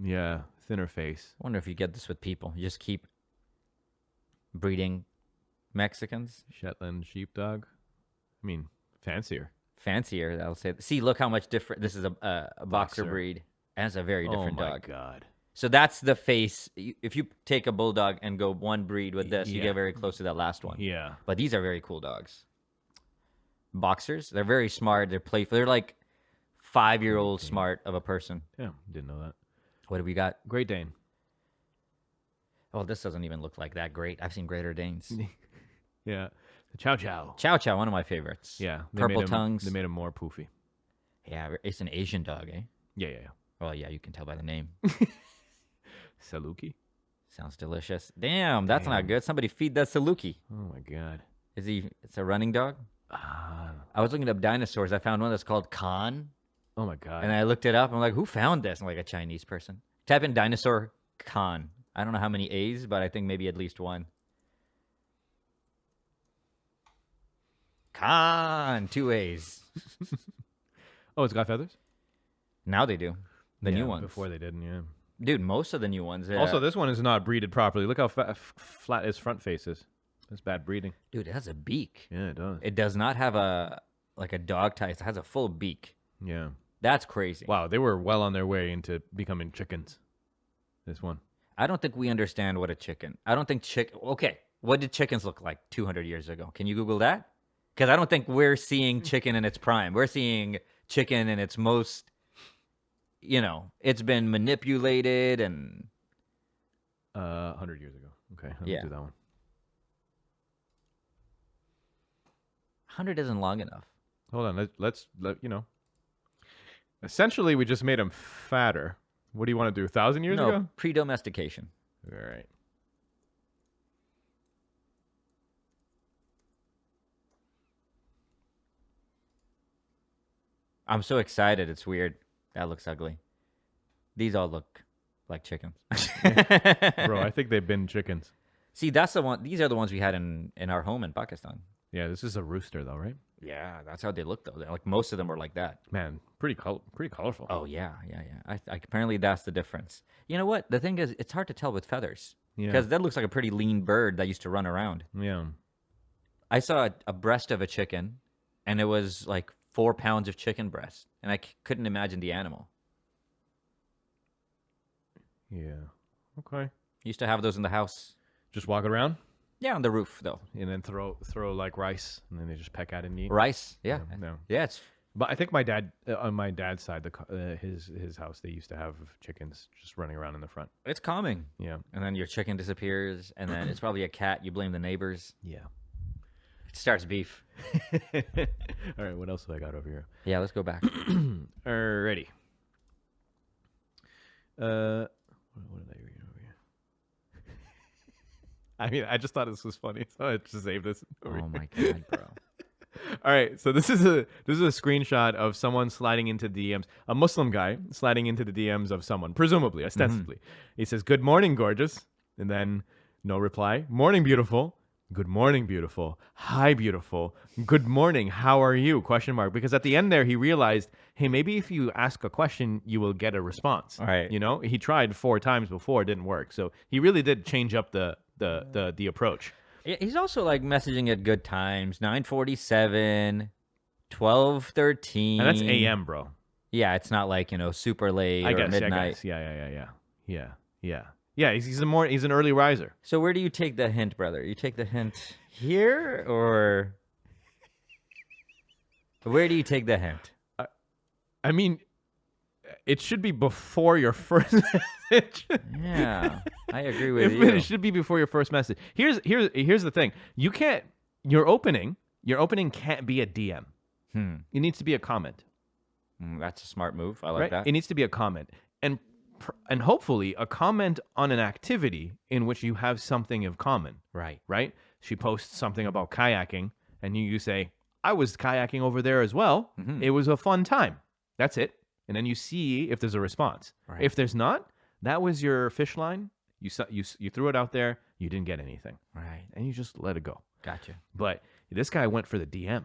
Yeah, thinner face. I wonder if you get this with people. You just keep breeding Mexicans. Shetland sheepdog. I mean, fancier. Fancier, I'll say. See, look how much different. This is a boxer Boxer. breed. And it's a very different oh my dog. God. So that's the face. If you take a bulldog and go one breed with this, you Yeah. get very close to that last one. Yeah. But these are very cool dogs. Boxers, they're very smart. They're playful. They're like 5-year-old smart of a person. Yeah, didn't know that. What do we got? Great Dane. Oh, this doesn't even look like that great. I've seen Greater Danes. Yeah. The Chow Chow. Chow Chow, one of my favorites. Yeah. Purple tongues. They made him more poofy. Yeah, it's an Asian dog, eh? Yeah. Well, yeah, you can tell by the name. Saluki. Sounds delicious. Damn, that's not good. Somebody feed that Saluki. Oh my God. It's a running dog? I was looking up dinosaurs. I found one that's called Khan. Oh my God. And I looked it up. I'm like, who found this? I'm like, a Chinese person. Type in dinosaur Khan. I don't know how many A's, but I think maybe at least one. Khan, 2 A's. Oh, it's got feathers? Now they do. The new ones. Before they didn't, yeah. Dude, most of the new ones. Also, this one is not breeded properly. Look how flat his front face is. That's bad breeding. Dude, it has a beak. Yeah, it does. It does not have a dog tie. It has a full beak. Yeah. That's crazy. Wow, they were well on their way into becoming chickens. This one. I don't think we understand what a chicken. I don't think Okay, what did chickens look like 200 years ago? Can you Google that? Because I don't think we're seeing chicken in its prime. We're seeing chicken in its most, it's been manipulated and... 100 years ago. Okay, let me do that one. 100 isn't long enough. Hold on, let's essentially, we just made them fatter. What do you want to do, 1,000 years ago? Pre-domestication. All right. I'm so excited. It's weird. That looks ugly. These all look like chickens. Bro, I think they've been chickens. See, that's the one. These are the ones we had in our home in Pakistan. Yeah, this is a rooster, though, right? Yeah, that's how they look, though. Like most of them were like that. Man, pretty colorful. Oh yeah. Apparently that's the difference. You know what? The thing is, it's hard to tell with feathers because that looks like a pretty lean bird that used to run around. Yeah. I saw a breast of a chicken, and it was like 4 pounds of chicken breast, and I couldn't imagine the animal. Yeah. Okay. Used to have those in the house. Just walk it around? Yeah, on the roof though. And then throw like rice, and then they just peck at it and eat. Rice. Yeah. No. Yeah. It's But I think my dad, on my dad's side, his house, they used to have chickens just running around in the front. it's calming. Yeah. And then your chicken disappears, and then it's probably a cat. You blame the neighbors. Yeah. It starts beef. All right. What else have I got over here? Yeah, let's go back. Alrighty. What did I read over here? I mean, I just thought this was funny, so I just saved this. Over Oh here. my god, bro. All right, so this is a screenshot of someone sliding into DMs, a Muslim guy sliding into the DMs of someone, presumably, ostensibly. He says, "Good morning, gorgeous," and then no reply. "Morning, beautiful." "Good morning, beautiful." "Hi, beautiful." "Good morning. How are you?" Question mark. Because at the end there, he realized, hey, maybe if you ask a question, you will get a response. All right. He tried 4 times before, it didn't work. So he really did change up the approach. He's also like messaging at good times. 9:47, 12:13. And that's AM, bro. Yeah, it's not like super late I or guess. midnight. Yeah. Yeah. He's an early riser. So where do you take the hint, brother? You take the hint here, or where do you take the hint? I mean, it should be before your first message. Yeah, I agree with you. It should be before your first message. Here's the thing. You can't. Your opening can't be a DM. It needs to be a comment. That's a smart move. I like Right? that. It needs to be a comment, and hopefully a comment on an activity in which you have something of common. Right. Right? She posts something about kayaking, and you say, "I was kayaking over there as well. It was a fun time." That's it. And then you see if there's a response. Right. If there's not, that was your fish line. You threw it out there. You didn't get anything, Right. and you just let it go. Gotcha. But this guy went for the DM,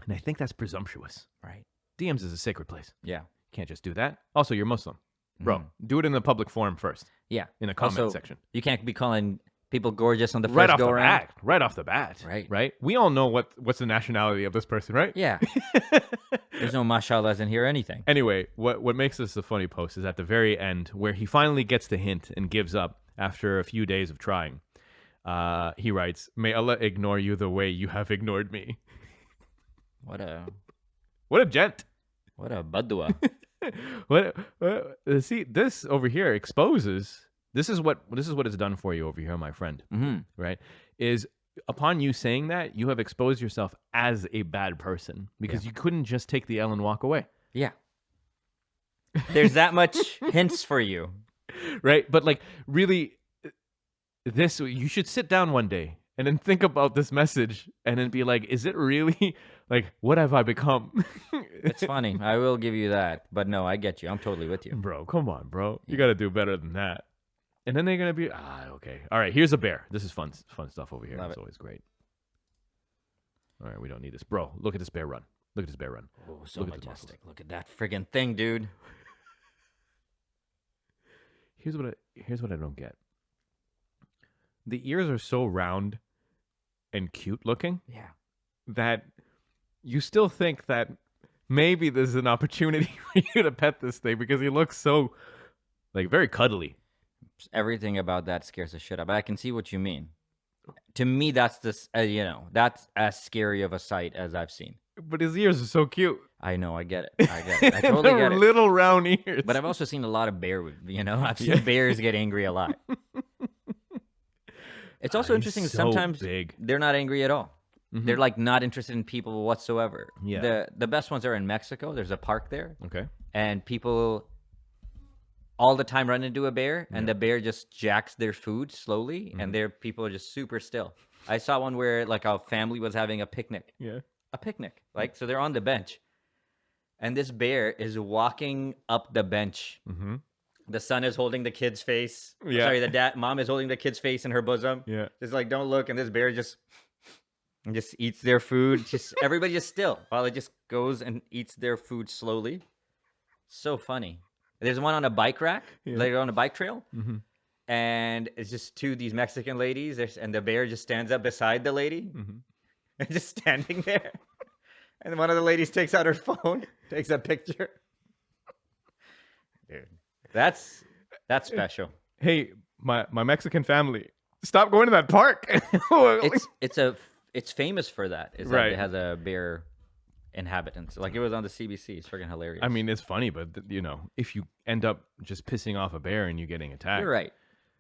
and I think that's presumptuous. Right. DMs is a sacred place. Yeah. You can't just do that. Also, you're Muslim, bro. Do it in the public forum first, Yeah. in a comment Also, section. You can't be calling people gorgeous on the first Right off go the around. bat. Right off the bat. Right. Right. We all know what's the nationality of this person, right? Yeah. There's no mashallahs in here or anything. Anyway, what makes this a funny post is at the very end where he finally gets the hint and gives up after a few days of trying. He writes, "May Allah ignore you the way you have ignored me." What a gent. what a badua. See, this over here exposes. This is what it's done for you over here, my friend. Right? Is upon you saying that, you have exposed yourself as a bad person because you couldn't just take the L and walk away. Yeah. There's that much hints for you. Right? But like really, this you should sit down one day and then think about this message and then be like, is it really like what have I become? It's funny. I will give you that. But no, I get you. I'm totally with you. Bro, come on, bro. You got to do better than that. And then they're going to be, okay. All right, here's a bear. This is fun stuff over here. Love It's it. always great. All right, we don't need this. Bro, look at this bear run. Look at this bear run. Oh, so Look at the muscles. majestic. Look at that friggin' thing, dude. Here's what I don't get. The ears are so round and cute looking Yeah. that you still think that maybe there's an opportunity for you to pet this thing because he looks so like very cuddly. Everything about that scares the shit out. But I can see what you mean. To me, that's this. That's as scary of a sight as I've seen. But his ears are so cute. I know. I get it. I get it. I totally They're get it. little round ears. But I've also seen a lot of I've seen bears get angry a lot. It's also He's interesting. so Sometimes big. they're not angry at all. They're like not interested in people whatsoever. Yeah. The best ones are in Mexico. There's a park there, Okay. and people all the time run into a bear, and the bear just jacks their food slowly, and people are just super still. I saw one where like a family was having a picnic. Yeah. A picnic. Like, so they're on the bench, and this bear is walking up the bench. Mm-hmm. The son is holding the kid's face. Yeah. Sorry, mom is holding the kid's face in her bosom. Yeah. Just like, don't look. And this bear just eats their food. Just everybody just still while it just goes and eats their food slowly. So funny. There's one on a bike rack, later on a bike trail. Mm-hmm. And it's just two of these Mexican ladies. And the bear just stands up beside the lady. Mm-hmm. And just standing there. And one of the ladies takes out her phone, takes a picture. Dude, that's special. Hey, my Mexican family, stop going to that park. It's famous for that. Is that Right. it has a bear inhabitants. Like it was on the CBC. It's freaking hilarious. I mean, it's funny, but if you end up just pissing off a bear and you getting attacked, you're right.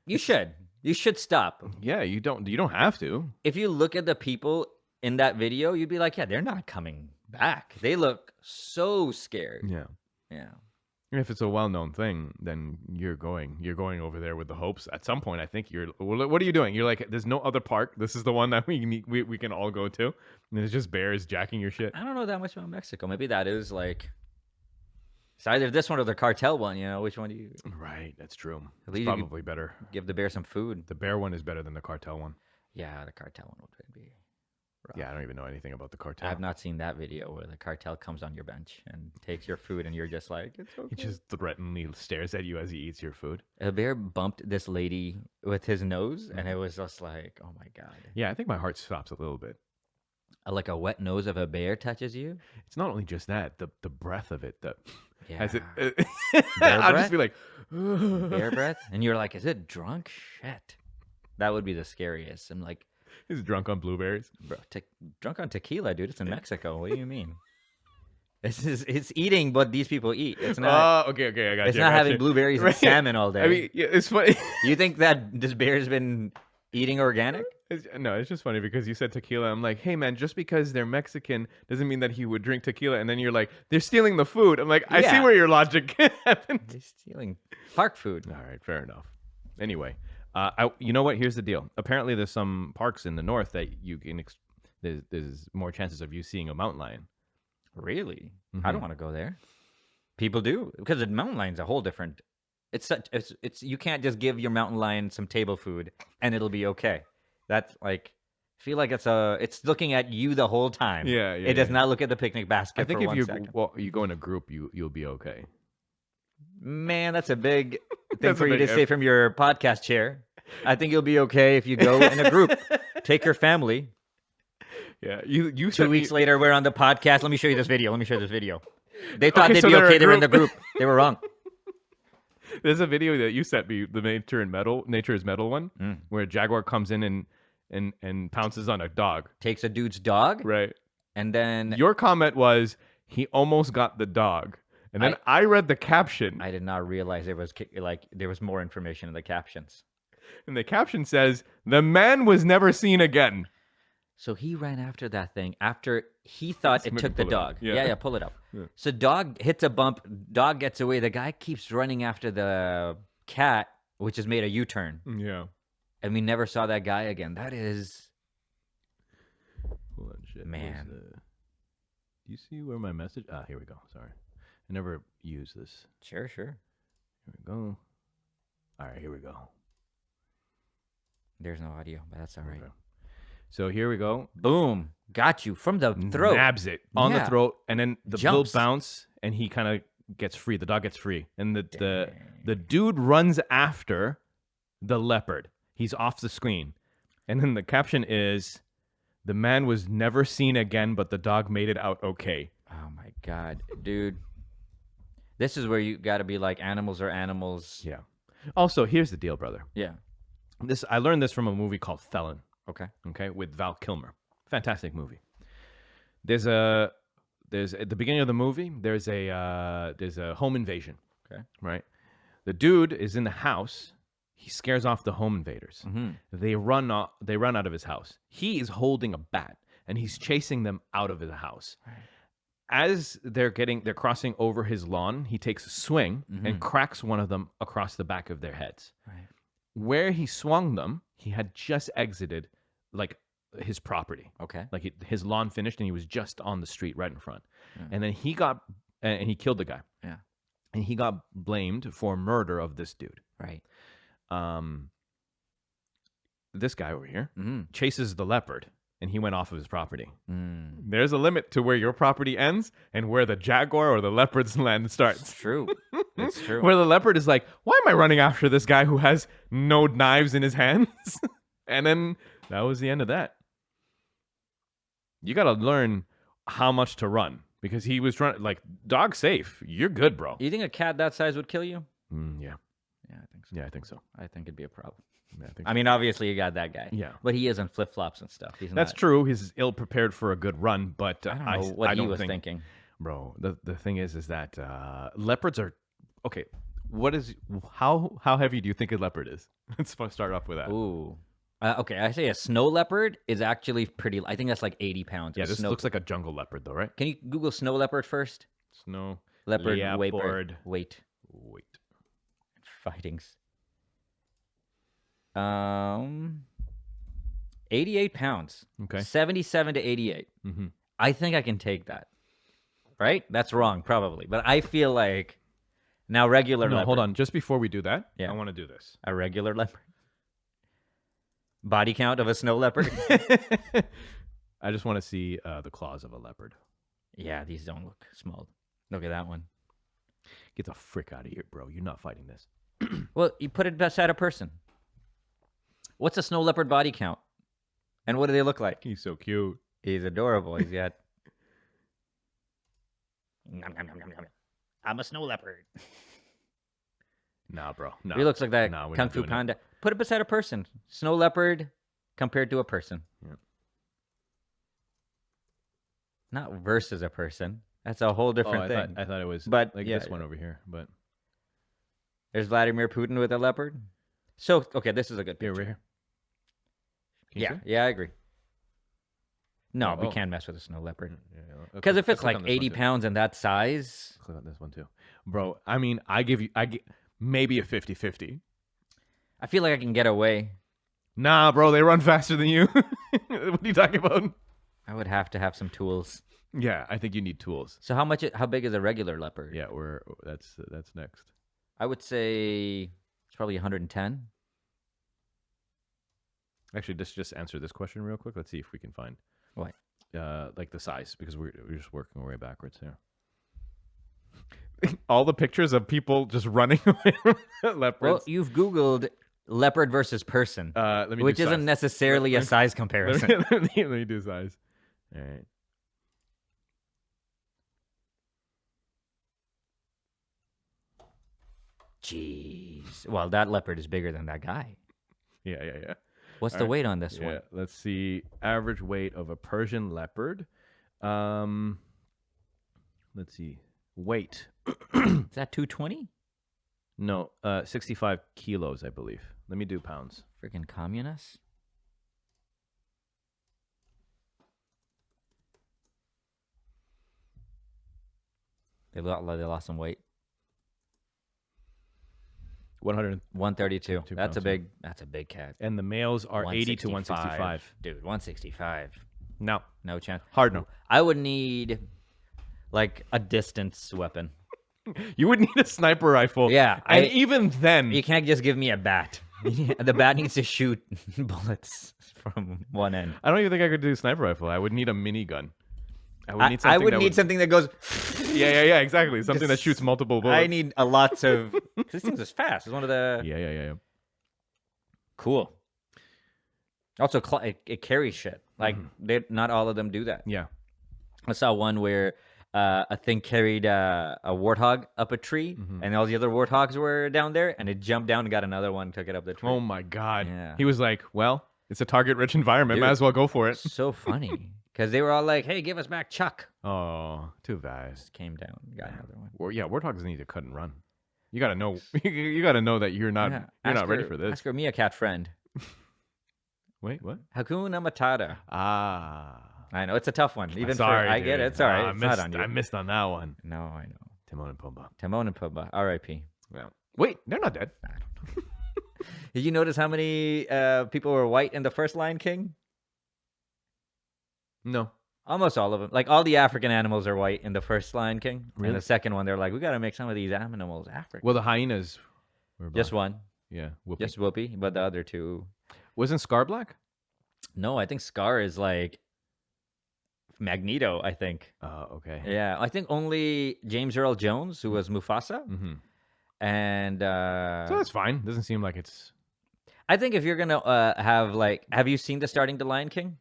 You should stop. Yeah, you don't have to. If you look at the people in that video, you'd be like, yeah, they're not coming back. They look so scared. Yeah. Yeah. And if it's a well-known thing, then you're going over there with the hopes. At some point, I think what are you doing? You're like, there's no other park. This is the one that we can all go to. And it's just bears jacking your shit. I don't know that much about Mexico. Maybe that is like, it's either this one or the cartel one. Which one do you Right, that's true. At It's least you probably better. give the bear some food? The bear one is better than the cartel one. Yeah, the cartel one would be. rough. Yeah, I don't even know anything about the cartel. I have not seen that video where the cartel comes on your bench and takes your food, and you're just like, it's okay. He just threateningly stares at you as he eats your food. A bear bumped this lady with his nose, and it was just like, oh my god. Yeah, I think my heart stops a little bit. Like a wet nose of a bear touches you. It's not only just that, the breath of it. Yeah. Has it? Bear I'll breath? just be like, bear breath, and you're like, is it drunk? Shit, that would be the scariest. I'm like, He's drunk on blueberries. bro, drunk on tequila, dude. It's in Mexico. What do you mean? It's eating what these people eat. It's not. Oh, okay, I got It's you. not I got having you. blueberries and Right. salmon all day. I mean, yeah, it's funny. You think that this bear's been eating organic? No, it's just funny because you said tequila. I'm like, hey man, just because they're Mexican doesn't mean that he would drink tequila. And then you're like, they're stealing the food. I'm like, I see Yeah. where your logic happened. They're stealing park food. All right, fair enough. Anyway, you know what? Here's the deal. Apparently, there's some parks in the north that you can. There's more chances of you seeing a mountain lion. Really? Mm-hmm. I don't want to go there. People do because the mountain lion's a whole different. It's you can't just give your mountain lion some table food and it'll be okay. That's like, I feel like it's looking at you the whole time. Yeah, It does not look at the picnic basket. I think for if 1 you second. you go in a group, you'll be okay. Man, that's a big thing That's for a you big to say from your podcast chair. I think you'll be okay if you go in a group. Take your family. Yeah, you 2 sent weeks me, later, we're on the podcast. Let me show you this video. They thought Okay, they'd so be they're okay. a They were in the group. group. They were wrong. There's a video that you sent me, the Nature is Metal one, where a jaguar comes in and pounces on a dog. Takes a dude's dog, Right. and then Your comment was he almost got the dog, and then I read the caption, I did not realize there was more information in the captions. and the caption says the man was never seen again. So he ran after that thing after he thought it Make took me the pull it up. dog. Yeah. Yeah, pull it up. So dog hits a bump, dog gets away. The guy keeps running after the cat, which has made a U-turn. Yeah. And we never saw that guy again. That is, Hold on, shit. Man. Do you see where my message? Ah, here we go. Sorry, I never use this. sure. Here we go. All right, here we go. There's no audio, but that's all right. Okay. So here we go. Boom. Got you from the throat. Nabs it on the Yeah. throat, and then the Jumps. little bounce, and he kind of gets free. The dog gets free, and the dude runs after the leopard. He's off the screen, and then the caption is, "The man was never seen again, but the dog made it out okay." Oh my God, dude. This is where you got to be like, animals are animals. Yeah. Also, here's the deal, brother. Yeah. I learned this from a movie called Felon. Okay. Okay, with Val Kilmer. Fantastic movie. There's at the beginning of the movie, there's a home invasion. Okay. Right? The dude is in the house. He scares off the home invaders. Mm-hmm. They run out of his house. He is holding a bat and he's chasing them out of the house. Right. As they're crossing over his lawn, he takes a swing and cracks one of them across the back of their heads. Right. Where he swung them, he had just exited like his property. Okay. Like his lawn finished and he was just on the street right in front. And then he killed the guy. Yeah. And he got blamed for murder of this dude. Right. This guy over here Mm-hmm. chases the leopard and he went off of his property. Mm. There's a limit to where your property ends and where the jaguar or the leopard's land starts. It's true. It's true. Where the leopard is like, why am I running after this guy who has no knives in his hands? And then that was the end of that. You got to learn how much to run because he was trying, like, dog safe. You're good, bro. You think a cat that size would kill you? Yeah. Yeah, I think so. Yeah, I think so. I think it'd be a problem. Yeah, I think I mean, obviously you got that guy. Yeah. But he is on flip flops and stuff. He's That's not, true. He's ill prepared for a good run, but I don't know what I he don't was think, thinking. bro. The thing is that leopards are okay. How heavy do you think a leopard is? Let's start off with that. Ooh. Okay, I say a snow leopard is actually pretty. I think that's like 80 pounds. Yeah, A this snow, looks like a jungle leopard, though, right? Can you Google snow leopard first? Snow Leopard leopard. weight. Wait. Fightings. 88 pounds. Okay. 77 to 88. Mm-hmm. I think I can take that. Right? That's wrong, probably. But I feel like now regular No, leopard. hold on. Just before we do that, Yeah. I want to do this. A regular leopard. Body count of a snow leopard. I just want to see the claws of a leopard. Yeah, these don't look small. Look at that one. Get the frick out of here, bro. You're not fighting this. Well, you put it beside a person. What's a snow leopard body count? And what do they look like? He's so cute. He's adorable. He's got. I'm a snow leopard. Nah, bro. No. He looks like that Nah, we're Kung not Fu doing it. Panda. Put it beside a person. Snow leopard compared to a person. Yeah. Not versus a person. That's a whole different thing. I thought it was But, like yeah, this one over here. But There's Vladimir Putin with a leopard. So, okay, this is a good here, picture. right here. Can you Yeah, see? yeah, I agree. No, Oh, we oh. can't mess with a snow leopard. Yeah, yeah. Because if Let's it's click like on this one 80 too. pounds and that size, Click on this one too, bro. I mean, I give maybe a 50-50. I feel like I can get away. Nah, bro, they run faster than you. What are you talking about? I would have to have some tools. Yeah, I think you need tools. So how big is a regular leopard? Yeah, that's next. I would say it's probably 110. Actually, just answer this question real quick. Let's see if we can find What? like the size, because we're just working our way backwards here. All the pictures of people just running away from leopards. Well, you've Googled leopard versus person, Let me do which isn't size. necessarily a size comparison. Let me do size. All right. Jeez. Well, that leopard is bigger than that guy. Yeah. What's All the right. weight on this Yeah, one? let's see. Average weight of a Persian leopard. Let's see. Weight. Is that 220? No, 65 kilos, I believe. Let me do pounds. Freaking communists. They lost some weight. 100, 132. Two That's pounds, that's a big cat. and the males are 80 to 165. Dude, 165. No, No chance. hard no. I would need like a distance weapon. You would need a sniper rifle. Yeah, and even then, You can't just give me a bat. The bat needs to shoot bullets from one end. I don't even think I could do sniper rifle. I would need a minigun. I would I need something. would that need something that goes. Yeah, exactly. Something that Just- shoots multiple bullets. I need a lots of. This thing is fast. It's one of the. Yeah. Cool. Also, it carries shit. Like not all of them do that. Yeah. I saw one where a thing carried a warthog up a tree, and all the other warthogs were down there, and it jumped down and got another one, took it up the tree. Oh my God. Yeah. He was like, well, it's a target-rich environment. Might Dude. as well go for it. So funny because they were all like, "Hey, give us back Chuck." Oh, too bad. Just came down, got another one. Well, yeah, warthogs need to cut and run. You gotta know. You gotta know that you're not. Yeah. You're Ask not ready her- for this. Ask her Meerkat friend. Wait, what? Hakuna Matata. Ah. I know it's a tough one. Even Sorry, I get it. dude. It's all right. I It's missed, not on you. I missed on that one. No, I know. Timon and Pumbaa. Timon and Pumbaa. R.I.P. Yeah. Wait, they're not dead. Did you notice how many people were white in the first Lion King? No. Almost all of them. Like all the African animals are white in the first Lion King. Really? And the second one, they're like, we got to make some of these animals African. Well, the hyenas were Just black. one. Yeah. Whoopi. Just Whoopi. But the other two. Wasn't Scar black? No, I think Scar is like Magneto, I think. Oh, okay. Yeah. I think only James Earl Jones, who was Mufasa. Mm-hmm. And So that's fine. Doesn't seem like it's. I think if you're going to have like, have you seen the starting to Lion King?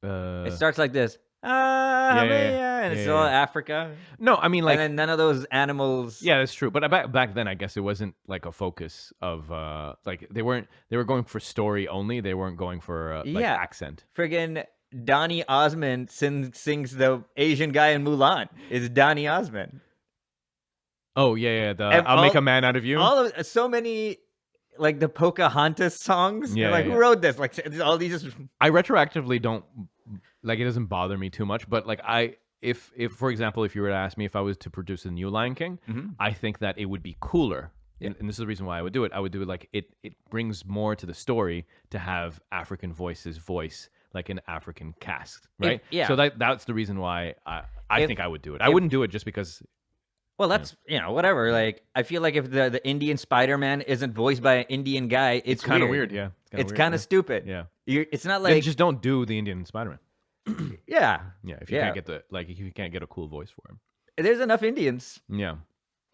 It starts like this. And it's Yeah, all yeah. Africa. No, I mean like. And then none of those animals. Yeah, that's true. But back then, I guess it wasn't like a focus of like they were going for story only. They weren't going for like Yeah. accent. Friggin' Donny Osmond sings the Asian guy in Mulan. Is Donny Osmond. Oh yeah. The And I'll make all- a man out of you. All of so many like the Pocahontas songs. Yeah, You're like, yeah. who wrote this? Like all these just I retroactively don't like it. Doesn't bother me too much. But like if for example, if you were to ask me if I was to produce a new Lion King, I think that it would be cooler. And this is the reason why I would do it. I would do it like it brings more to the story to have African voices voice like an African cast, right? yeah. So that's the reason why I If- think I would do it. I wouldn't do it just because. well, that's whatever. Like I feel like if the Indian Spider-Man isn't voiced by an Indian guy, it's kind of weird. Yeah, It's kind of stupid. Yeah. It's not Then like just don't do the Indian Spider-Man. yeah. Yeah, if you Yeah. can't get if you can't get a cool voice for him. There's enough Indians. Yeah.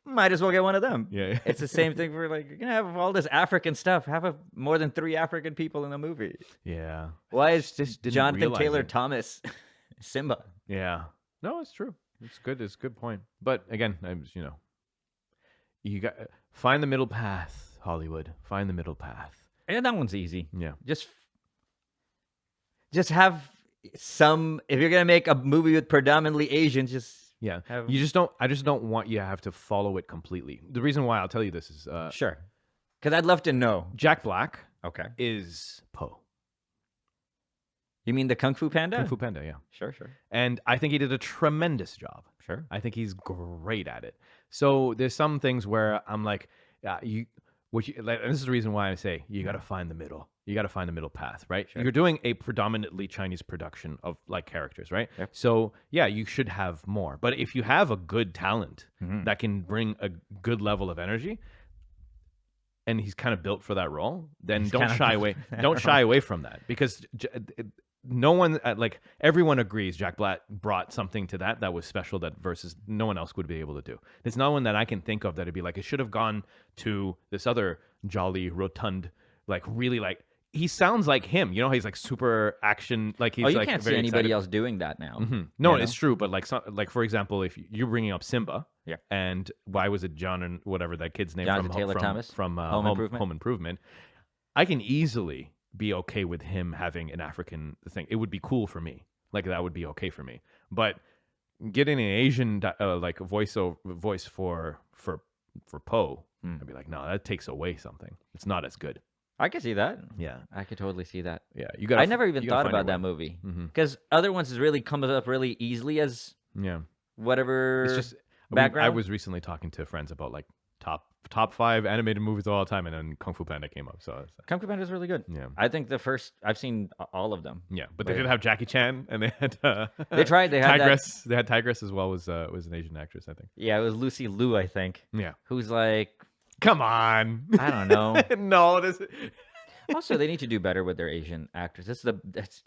Might as well get one of them. Yeah. It's the same thing for like you're gonna have all this African stuff. Have more than 3 African people in the movie. Yeah. Why is Just didn't Jonathan realize Taylor it. Thomas Simba? Yeah. No, it's true. It's good. It's a good point. But again, You got find the middle path, Hollywood. Find the middle path. And that one's easy. Yeah. Just have some. If you're gonna make a movie with predominantly Asians, just Yeah. have- You just don't. I just don't want you to have to follow it completely. The reason why I'll tell you this is sure. Because I'd love to know. Jack Black Okay. is Poe. You mean the Kung Fu Panda? Kung Fu Panda, yeah. Sure, sure, And I think he did a tremendous job. sure. I think he's great at it. So there's some things where I'm like, and this is the reason why I say you got to find the middle. You got to find the middle path, right? Sure. You're doing a predominantly Chinese production of like characters, right? Yep. So yeah, you should have more. But if you have a good talent that can bring a good level of energy, and he's kind of built for that role, then He's don't kind of shy built away. for that Don't role. shy away from that because no one like everyone agrees Jack Black brought something to that was special that versus no one else would be able to do. There's no one that I can think of that'd be like it should have gone to this other jolly rotund like really like he sounds like him. You know, he's like super action. Like he's you like can't see very anybody excited. else doing that now. No, you it's true. But like, like for example, if you're bringing up Simba, Yeah. and why was it John and whatever that kid's name Jonathan from Taylor from, Thomas? from Home Improvement? Home Improvement, I can easily be okay with him having an African thing. It would be cool for me. Like that would be okay for me. But getting an Asian like voice for Poe, I'd be like, no, that takes away something. It's not as good. I could see that. Yeah, I could totally see that. yeah. You got. I never even thought about that movie because other ones is really comes up really easily as Yeah. whatever. It's just I background. was recently talking to friends about like top 5 animated movies of all time, and then Kung Fu Panda came up. So it's like, Kung Fu Panda is really good. yeah, I think I've seen all of them. yeah. But they But- did have Jackie Chan, and they had They tried. They had that. Tigress. They had Tigress as well. Was an Asian actress, I think. Yeah, it was Lucy Liu, I think, Yeah. who's like, Come on. I don't know. No, this. Also, they need to do better with their Asian actors. It's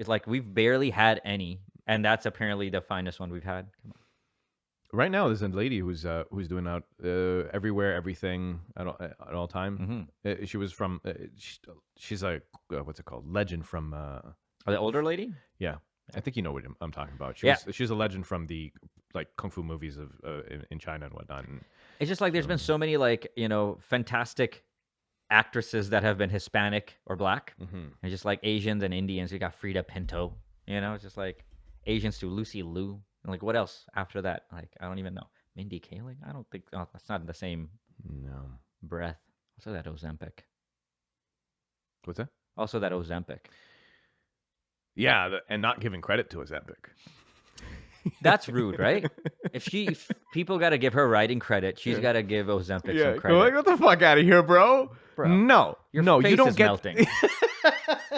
like we've barely had any, and that's apparently the finest one we've had. Come on. Right now, there's a lady who's doing out everywhere, everything at all time. She was from. She's a what's it called? Legend from. Oh, the older lady? Yeah, I think you know what I'm talking about. Yeah. She's a legend from the like kung fu movies of in China and whatnot. And It's just like there's been so many like fantastic actresses that have been Hispanic or black, and just like Asians and Indians. We got Frida Pinto. It's just like Asians to Lucy Liu. And like what else after that? Like I don't even know. Mindy Kaling? I don't think. Oh, that's not in the same no, breath. Also that Ozempic. what's that? Also that Ozempic. Yeah, and not giving credit to Ozempic. That's rude, right? If people got to give her writing credit, she's got to give Ozempic some Go, credit. like, get the fuck out of here, bro. Bro, No, Your no, face you don't is get. melting.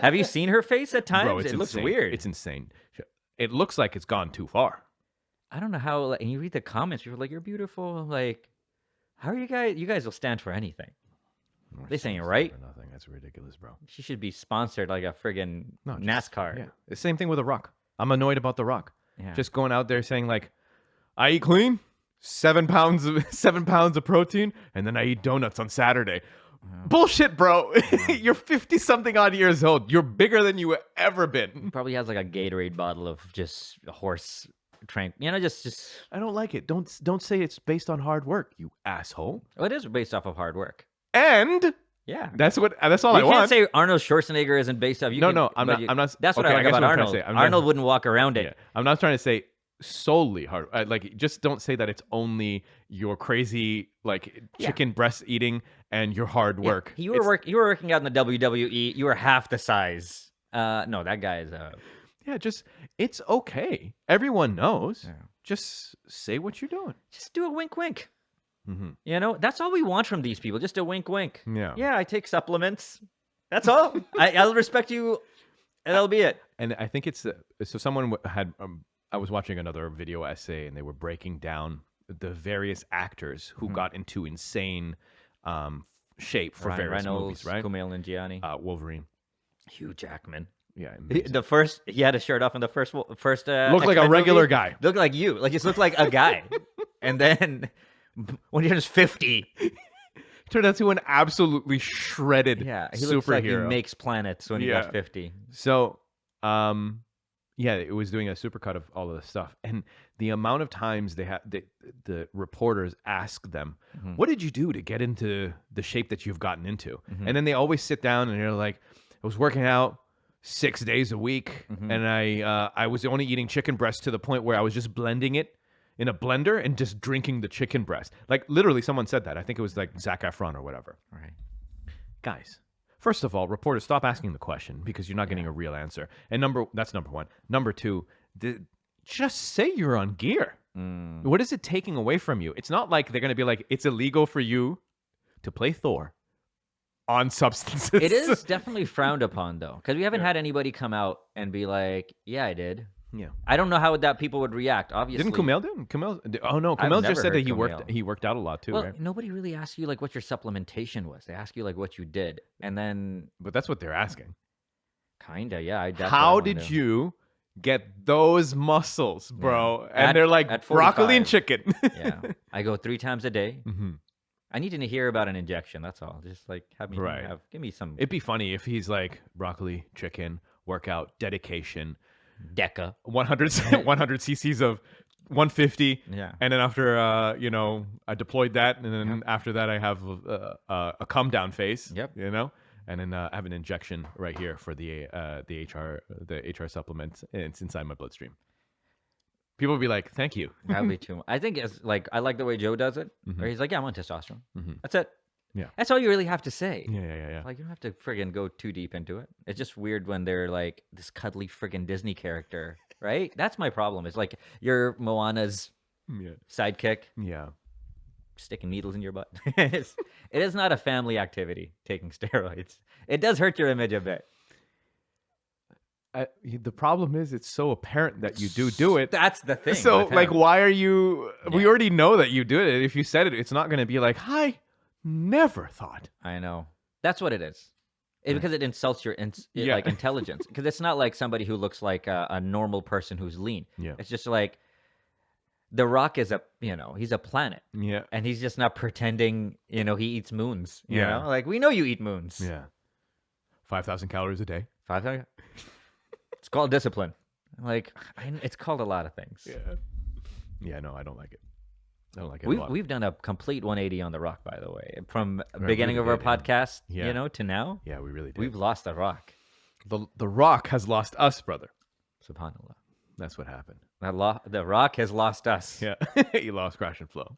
Have you seen her face at times? Bro, it's it looks insane. weird. It's insane. It looks like it's gone too far. I don't know how. Like, and you read the comments, people are like, "You're beautiful." I'm like, how are you guys? You guys will stand for anything. This ain't right. For nothing. That's ridiculous, bro. She should be sponsored like a friggin' No, just- NASCAR. Yeah, the same thing with The Rock. I'm annoyed about The Rock. Yeah. Just going out there saying like, I eat clean, 7 pounds of protein, and then I eat donuts on Saturday. Bullshit, bro. You're 50 something odd years old. You're bigger than you ever been. Probably has like a Gatorade bottle of just horse trank. Just. I don't like it. Don't say it's based on hard work, you asshole. Well, it is based off of hard work. And Yeah. that's all You I can't want. say Arnold Schwarzenegger isn't based off. I'm not. I'm not. That's what okay, I like guess about what I'm trying to Arnold. say. Arnold wouldn't walk around it. Yeah. I'm not trying to say solely hard. Like, just don't say that it's only your crazy like chicken breast eating and your hard work. You were working out in the WWE. You were half the size. No, that guy is Yeah, just it's okay. Everyone knows. Yeah. Just say what you're doing. just do a wink, wink. Mm-hmm. That's all we want from these people. Just a wink, wink. Yeah. Yeah, I take supplements. That's all. I'll respect you, and that'll be it. And I think it's so someone had. I was watching another video essay, and they were breaking down the various actors who got into insane shape for Ryan various Reynolds, movies, right? Kumail Nanjiani, Wolverine. Hugh Jackman. Yeah, amazing. He had a shirt off in the first. Looked like X-Men a regular movie. guy. Looked like you. Like just looked like a guy. And then when you're just 50, Turned out to an absolutely shredded yeah, he superhero. looks like he makes planets when he Yeah. got 50. So, Yeah, it was doing a supercut of all of the stuff, and the amount of times the reporters ask them, "What did you do to get into the shape that you've gotten into?" And then they always sit down and they're like, "I was working out 6 days a week, and I was only eating chicken breast to the point where I was just blending it in a blender and just drinking the chicken breast." Like literally, someone said that. I think it was like Zac Efron or whatever. Right. Guys, first of all, reporters, stop asking the question because you're not getting a real answer. And that's number one. Number two, just say you're on gear. What is it taking away from you? It's not like they're going to be like, it's illegal for you to play Thor on substances. It is definitely frowned upon, though, because we haven't had anybody come out and be like, yeah, I did. Yeah. I don't know how that people would react, obviously. Didn't Kumail do it? Oh, no. I've Kumail never just said that heard he worked out a lot, too, Well, right? nobody really asks you, like, what your supplementation was. They ask you, like, what you did. And then, But that's what they're asking. kind of, yeah. That's what I How wanna did know. you get those muscles, bro? And At- they're like, at broccoli and 45. chicken. Yeah. I go 3 times a day. hmm I need to hear about an injection. That's all. Just, like, have me Right. give me some It'd be funny if he's like, broccoli, chicken, workout, dedication, Deca. 100 cc's of 150. Yeah. And then after, I deployed that. And then after that, I have a come down phase. Yep. And then I have an injection right here for the HR supplement. And it's inside my bloodstream. People will be like, thank you. That'd be too much. I think it's like, I like the way Joe does it. Where he's like, yeah, I'm on testosterone. That's it. Yeah. That's all you really have to say. Yeah. Like, you don't have to friggin' go too deep into it. It's just weird when they're like this cuddly friggin' Disney character, right? That's my problem. It's like you're Moana's Yeah. sidekick Yeah. sticking needles in your butt. It is not a family activity, taking steroids. It does hurt your image a bit. The problem is it's so apparent that you do it. That's the thing. So, with like, him. why are you... We Yeah. already know that you do it. If you said it, it's not going to be like, I never thought. I know. That's what it is. Because it insults your Yeah. like intelligence. Because it's not like somebody who looks like a normal person who's lean. Yeah. It's just like The Rock is he's a planet. Yeah. And he's just not pretending, he eats moons. You Yeah. know? Like, we know you eat moons. Yeah. 5,000 calories a day. 500? It's called discipline. Like, it's called a lot of things. Yeah. Yeah, no, I don't like it. I don't like it a lot. We've done a complete 180 on The Rock, by the way. From Right, beginning we of our did, yeah. podcast, Yeah. to now, Yeah, we really did. we've lost The Rock. The Rock has lost us, brother. SubhanAllah. That's what happened. The Rock has lost us. Yeah. He lost Crash and Flow.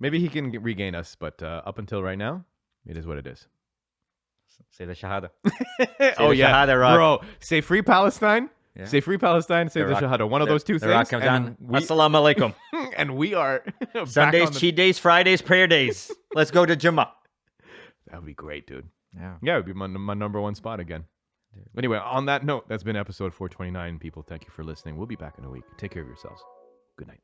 Maybe he can regain us, but up until right now, it is what it is. Say the Shahada. Oh, the yeah. Shahada, Rock. Bro, say free Palestine. Yeah. Say free Palestine, say the Rock- Shahada. One of those two The things. Rock comes and on. we, Assalamu alaikum. and we are back Sundays, on the- cheat days, Fridays, prayer days. Let's go to Jummah. That would be great, dude. Yeah. Yeah, it would be my number one spot again. Anyway, on that note, that's been episode 429. People, thank you for listening. We'll be back in a week. Take care of yourselves. Good night.